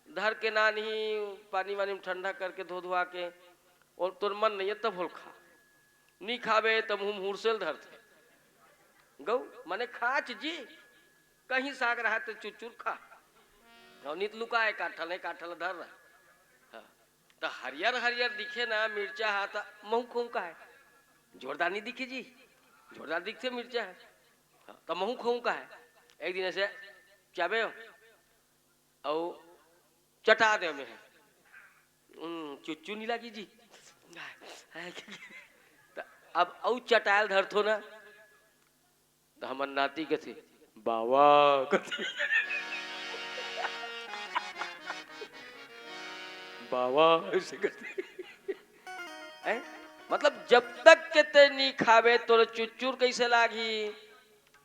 धर के ना नहीं पानी वानी में ठंडा करके धो धुआ के, और तोर मन नहीं है तब बोल खा। नहीं खावे तब मुंह हुरसेल धरते गौ मने खाच जी, कहीं साग रहा तो चुचुर खा। नित लुकाए काठल धर रहा। तो हरियर हरियर दिखे ना मिर्चा हाथ महू खूं का है, जोरदार नहीं दिखे जी, जोरदार दिखते मिर्चा है तो महू खूं का है। एक दिन ऐसे चाबे और चटा दे में है चुच्चू नहीं लगी जी। तो अब औ चटायल धरथो ना, तो हमर नाती के थे बाबा कथी बाबा ऐसे करते हैं। मतलब जब तक के ते नहीं खावे तो चुचुर कैसे लागी,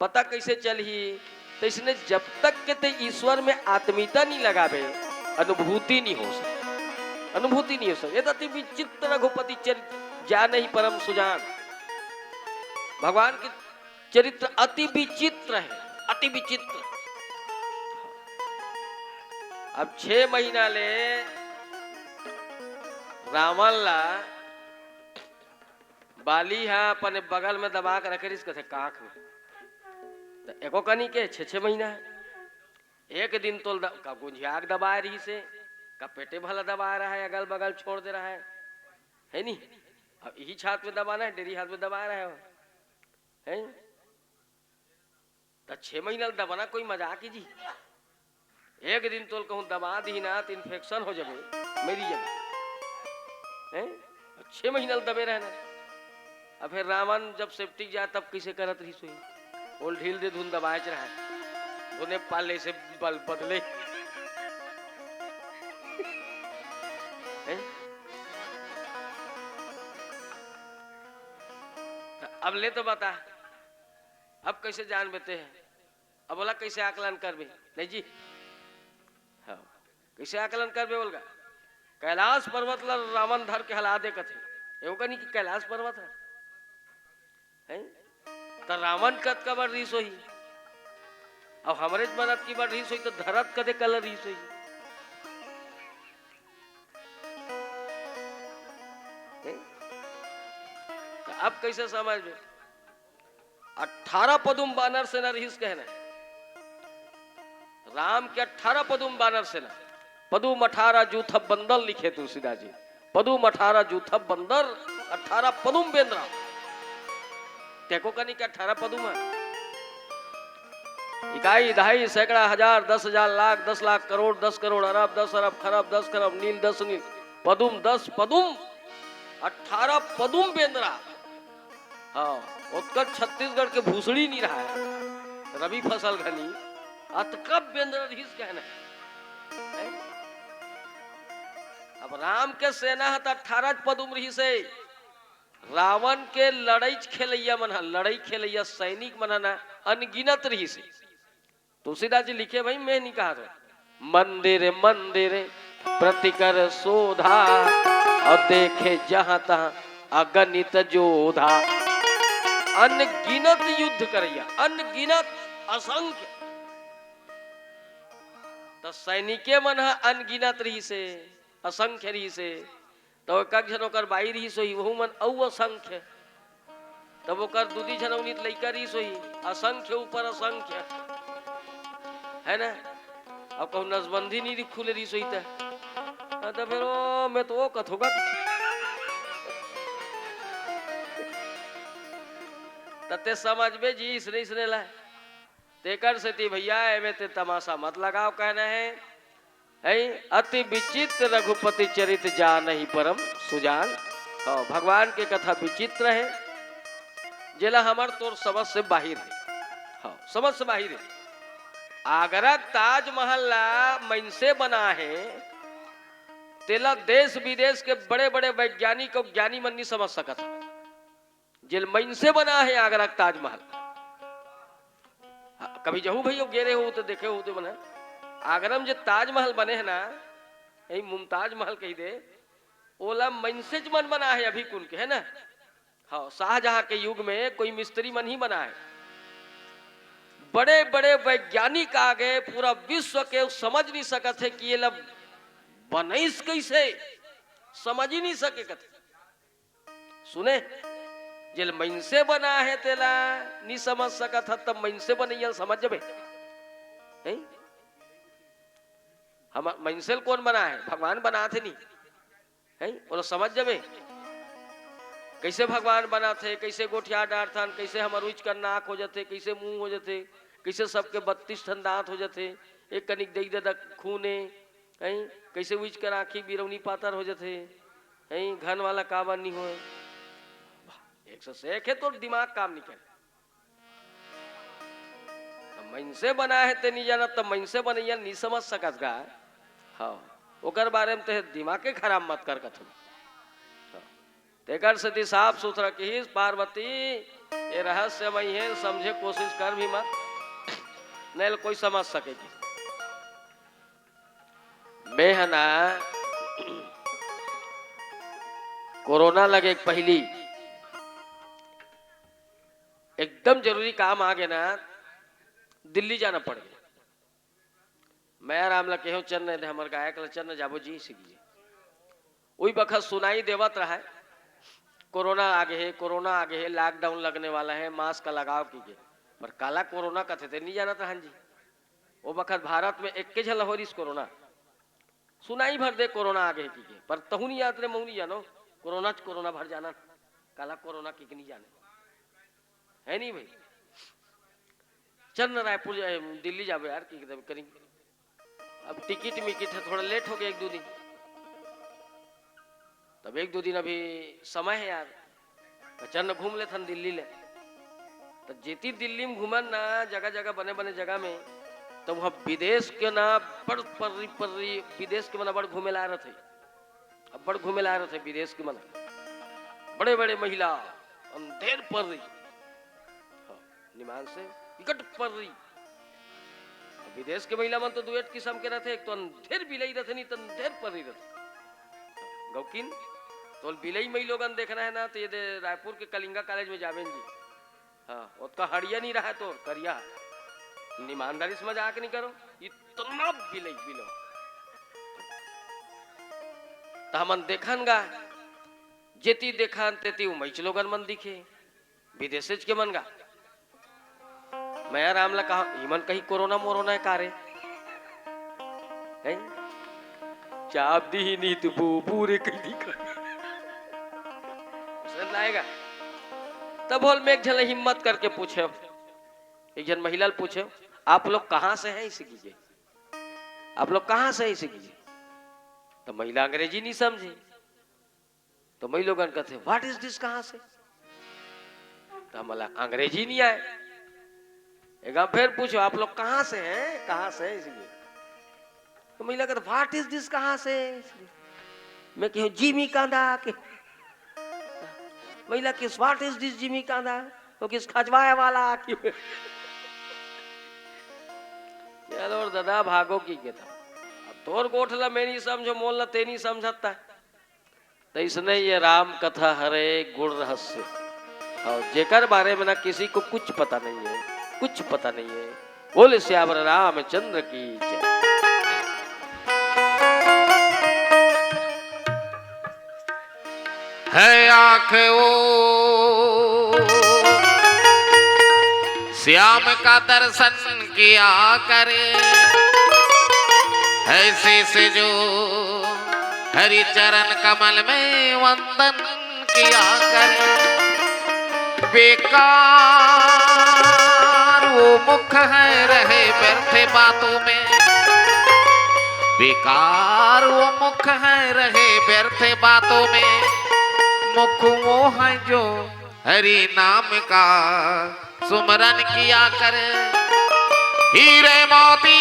पता कैसे चलही? तो इसने जब तक के ते ईश्वर में आत्मीयता नहीं लगावे, अनुभूति नहीं हो सकती, अनुभूति नहीं हो सकती। ये अति विचित्र रघुपति चरित्र जान ही परम सुजान। भगवान के चरित्र अति विचित्र है, अति विचित्र। अब 6 महीना ले रावण ला बाली है अपने बगल में दबा कर रखे इसके काख में, तो एको कनी के 6 महीना है। एक दिन तो का गुंजियाक दबा रही से, का पेटे भला दबा रहा है, अगल बगल छोड़ दे रहा है नी? अब यही छात में दबाना है, डेरी हाथ में दबा रहा है। तो 6 महीना दबाना कोई मजाक ही जी। एक दिन तो कहूँ दबा दी ना तो इन्फेक्शन हो जाए, मेरी जगह 6 महीना दबे रहना। अब फिर रावण जब सेफ्टी जाए तब कैसे करत रही सोई, ओल ढील दे धुन दबाए रहा है, धुने पाले से बल बदले। अब ले तो बता, अब कैसे जान बेते हैं? अब बोला कैसे आकलन कर बे? नहीं जी, हाँ कैसे आकलन कर बे? बोलगा कैलाश पर्वत ला रावण धर के हला दे कथे, एवं नहीं कि कैलाश पर्वत है? तो रावण कद का बड़ रीस होई, अब हमारे मदद की बड़ रीस होई तो धरत कदे कलर रीस होई। तो अब कैसे समझ में? 18 पदुम बानर सेना रहीस कहना राम के 18 पदुम बानर सेना पदुम 18 जूथब बंदर लिखे तुलसीदास जी पदुम 18 जूथब बंदर 18 पदुम बेंद्रा देखो कनी के 18 पदुम है इकाई दहाई सैकड़ा हजार 10,000 लाख 10 लाख करोड़ 10 करोड़ अरब 10 अरब खरब 10 खरब नील 10 नील पदुम 10 पदुम 18 पदुम बेंद्रा हाँ उत्तर छत्तीसगढ़ के भूसड़ी नहीं रहा है रबी फसल घनी अतकब बेंद्र रहीस कहना है। अब राम के सेना है 18 पदुम रही से रावण के लड़ाई खेलैया मन लड़ाई खेलैया सैनिक मन ना अनगिनत रही से तुलसीदास जी लिखे भाई मैं नहीं कहा था मंदिर मंदिर प्रतिकर शोधा और देखे जहां तहां अगणित जोधा अनगिनत युद्ध करैया अनगिनत असंख्य तो सैनिके मन अनगिनत रही से असंख्य रही से तो एक जन ओकर बाई रही सोई वहू मन औ असंख्य तब ओकर दूधी जनौनी लइका रही सोई असंख्य ऊपर असंख्य है ना अब कहूँ नसबंदी नहीं खुले रही सोई तो फिर मैं तो वो कथोगा तते समझ में जी इसने ला तेकर से ती भैया एमे ते तमाशा मत लगाओ कहना है अति विचित्र रघुपति चरित जा नहीं परम सुजान भगवान के कथा विचित्र है जेला हमार तोर समझ से बाहिर है हाँ समझ से बाहिर है आगरा ताजमहल ला मनसे बना है तेला देश विदेश के बड़े बड़े वैज्ञानिक और ज्ञानी मन नहीं समझ सकता जेल मनसे बना है आगरा ताजमहल कभी जहू भैया गेरे हो तो देखे हो तो बना आगरा में जो ताजमहल बने है ना यही मुमताज महल कही दे ओला मनसे मन बना है अभी कुल के है ना हाँ शाहजहां के युग में कोई मिस्त्री मन ही बना है बड़े बड़े वैज्ञानिक आ गए पूरा विश्व के समझ नहीं सकते कि ये लब बनैस कैसे समझ ही नहीं सके कथे सुने जेल मनसे बना है तेला नहीं समझ सकत तब मनसे बनैया समझ जबे हम मनसेल कौन बना है भगवान बना थे नहीं है बोलो समझ जबे कैसे भगवान बना थे कैसे गोठिया डारथन कैसे हमर उच कर नाक हो जाते कैसे मुंह हो जाते कैसे सबके 32 ठन दांत हो जाते एक कनिक दई दे खूने है कैसे उच कर आँखी बिरौनी पातर हो जाते है घन वाला काबा नहीं हो 101 है तो दिमाग काम नहीं करे मनसे बना है ते नहीं जाना तब मनसे बनैया नहीं समझ सकत गा हाँ ओकर बारे में ते दिमाग के खराब मत कर कथन तेकर से साफ सुथरा की पार्वती ये रहस्यमय है समझे कोशिश कर भी मत नहीं कोई समझ सकेगी मैं है ना कोरोना लगे पहली एकदम जरूरी काम आ गया ना दिल्ली जाना पड़ गया मैं आराम ला केहू चन्न हमर गायक ला चन्न जाबो जी सीखिए वही बखत सुनाई देवत रहा है कोरोना आगे है लॉकडाउन लगने वाला है मास्क का लगाव कीजिए पर काला कोरोना कथे थे नहीं जाना था हाँ जी वो बखत भारत में एक के झल हो रही कोरोना सुनाई भर दे कोरोना आगे कीजिए पर तहु नहीं याद रे मऊ नहीं जानो कोरोना भर जाना काला कोरोना की नहीं जाने है नहीं भाई चल रायपुर दिल्ली जाबे यार की करी अब टिकट मिकट है थोड़ा लेट हो गया 1-2 दिन तब 1-2 दिन अभी समय है यार तो चल घूम ले थन दिल्ली ले तो जेती दिल्ली में घूमन ना जगह जगह बने बने जगह में तो वहाँ विदेश के ना बड़ पर्री विदेश के मना बड़ घूमे ला रहे थे अब बड़ घूमे ला रहे थे विदेश के मना बड़े बड़े महिला अंधेर पर्री निमान से विकट पर्री विदेश के महिला मन तो दुएट किस्म के रहते एक तो अंधेर बिलई रहते नहीं तो अंधेर पर्री रहते गौकिन तो बिलई मई लोगन देखना है ना तो ये रायपुर के कलिंगा कॉलेज में जावेन जी हाँ उसका हड़िया नहीं रहा तो करिया ईमानदारी से मजाक नहीं करो इतना बिलई बिलो तो हमन देखन गा जेती देखन तेती उमैच लोगन मन दिखे विदेश के मन गा मैं रामला कहा ईमन कहीं कोरोना मोरोना है कारे हैं चाप दी ही नहीं तो पूरे कहीं दिखा लाएगा तब बोल में एक जन हिम्मत करके पूछे एक जन महिला पूछे आप लोग कहां से हैं इसे कीजिए आप लोग कहां से हैं इसे कीजिए तो महिला अंग्रेजी नहीं समझी तो मैं लोग कहते व्हाट इज दिस कहां से तो हम अंग्रेजी नहीं आए एक बार फिर पूछो आप लोग कहां से हैं इसलिए तो महिला कहते व्हाट इज दिस कहां से मैं कहूं जिमी कांदा के महिला किस व्हाट इज दिस जिमी कांदा वो किस खजवाए वाला की चलो दादा भागो की कहता अब तोर गोठला मैं नहीं समझो मोलना ते नहीं समझता तो इसने ये राम कथा हरे गुण रहस्य और जेकर बारे में ना किसी को कुछ पता नहीं है बोले श्यावर रामचंद्र की जय। है आंख वो श्याम का दर्शन किया करे ऐसे से जो हरि चरण कमल में वंदन किया करे बेकार वो मुख है रहे व्यर्थ बातों में बेकार वो मुख है रहे व्यर्थ बातों में मुख वो है जो हरि नाम का सुमरन किया करे हीरे मोती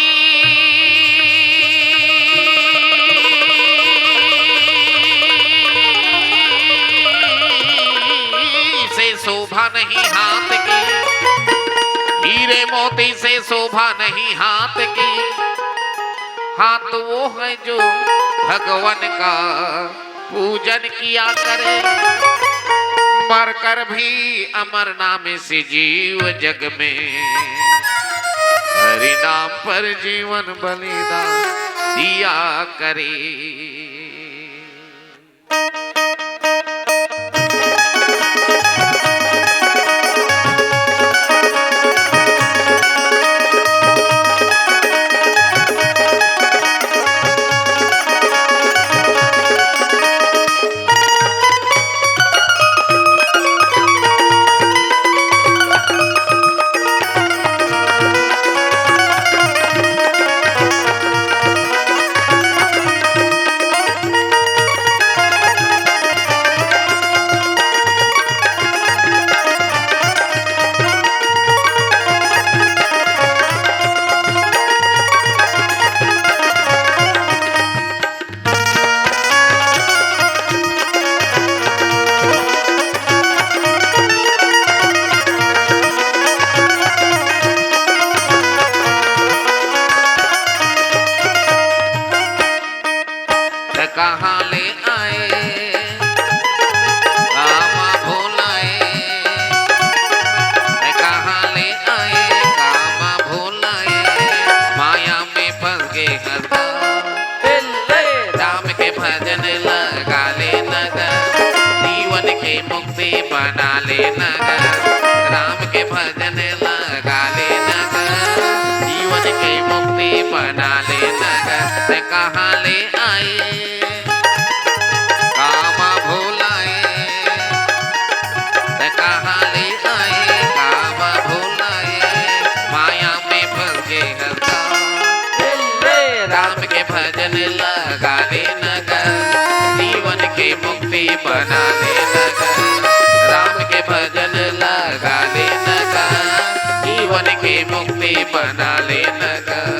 से शोभा नहीं हाथ की हीरे मोती से शोभा नहीं हाथ की हाथ वो है जो भगवान का पूजन किया करे मरकर भी अमर नाम से जीव जग में हरि नाम पर जीवन बलिदान दिया करे कहाँ ले आए कामा भोलाए कहाँ ले आए कामा भोलाए माया में फंस गए हरदा राम के भजन लगा ले नगर जीवन के मुक्ति बना ले नगर राम के भजन लगा ले नगर जीवन के मुक्ति बना ले नगर कहाँ ले आए कहाँ ले आए कामा भोलाए माया में फंस गए हरदा राम के भजन लगा ले नगर जीवन के मुक्ति बना ले नगर राम के भजन लगा ले नगर जीवन के मुक्ति बना ले नगर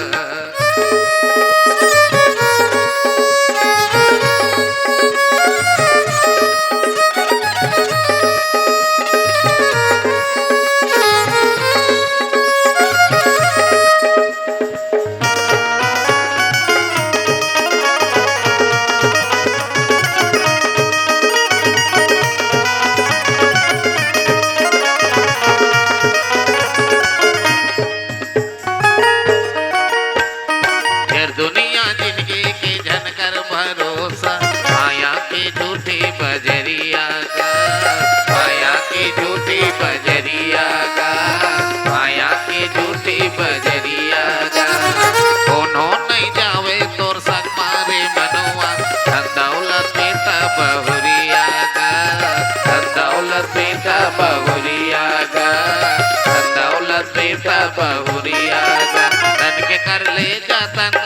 बेटा बहुरिया गा तन के कर ले जतन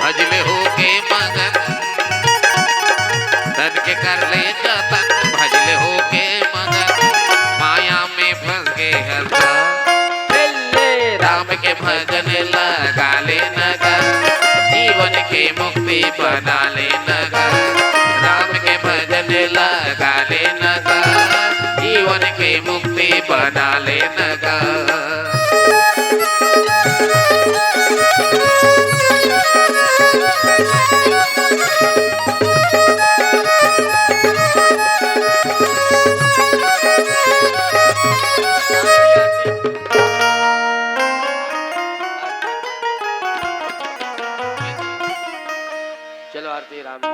भजले हो के मगन तन के कर ले जतन भजले हो के मगन माया में फंस गए हरदा राम के भजन लगा ले नगर जीवन के मुक्ति बना ले नगर राम के भजन लगा ले नगर जीवन के मुक्ति बना ले नगर चलो आरती राम जी।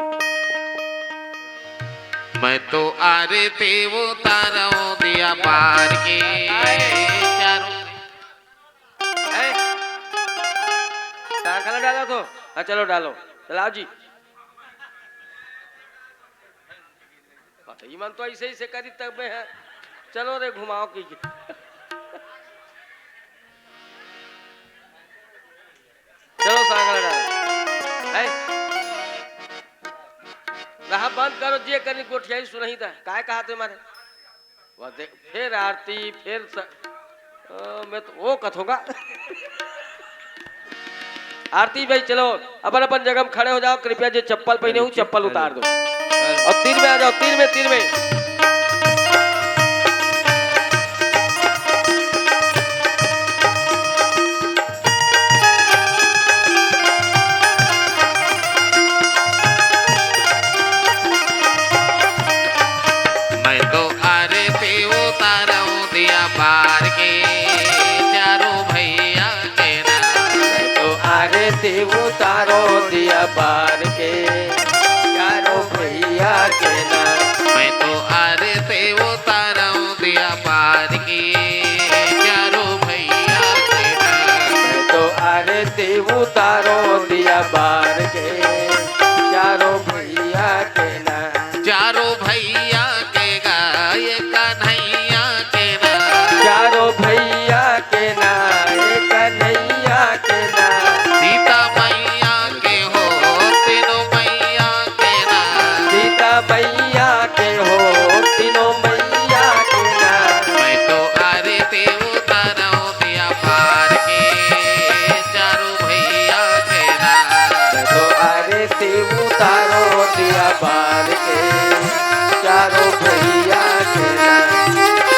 मैं तो आरती उतारूं दिया पार के चारों खाना डालो तो हाँ चलो डालो चलाओ जी। ईमान तो ऐसे ही से करी तब में है चलो रे घुमाओ की चलो सांगला डालो है रहा बंद करो जे करनी गोठिया सुनही था काय कहा तुम्हारे वह देख फिर आरती फिर मैं तो वो कथोगा आरती भाई चलो अपन अपन जगह में खड़े हो जाओ कृपया जो चप्पल पहने हूँ चप्पल उतार दो और तीन में आ जाओ तीन में पार के चारों भैया के नाम तो आरती उतारो दिया पार के चारों भैया के नाम मैं तो आरती उतारूं दिया पार के चारों भैया के नाम मैं तो आरती उतारो दिया पार के चारों भैया के नाम चारों भैया के गाय कन्हैया के चारों भैया के नाम कन्हैया के नाम सीता मैया के हो तीनों मैया के नाम सीता मैया के हो तीनों मैया के नाम मैं तो आरती उतारूं दिया पार के चारों भैया के नाम मैं तो आरती उतारो दिया पार के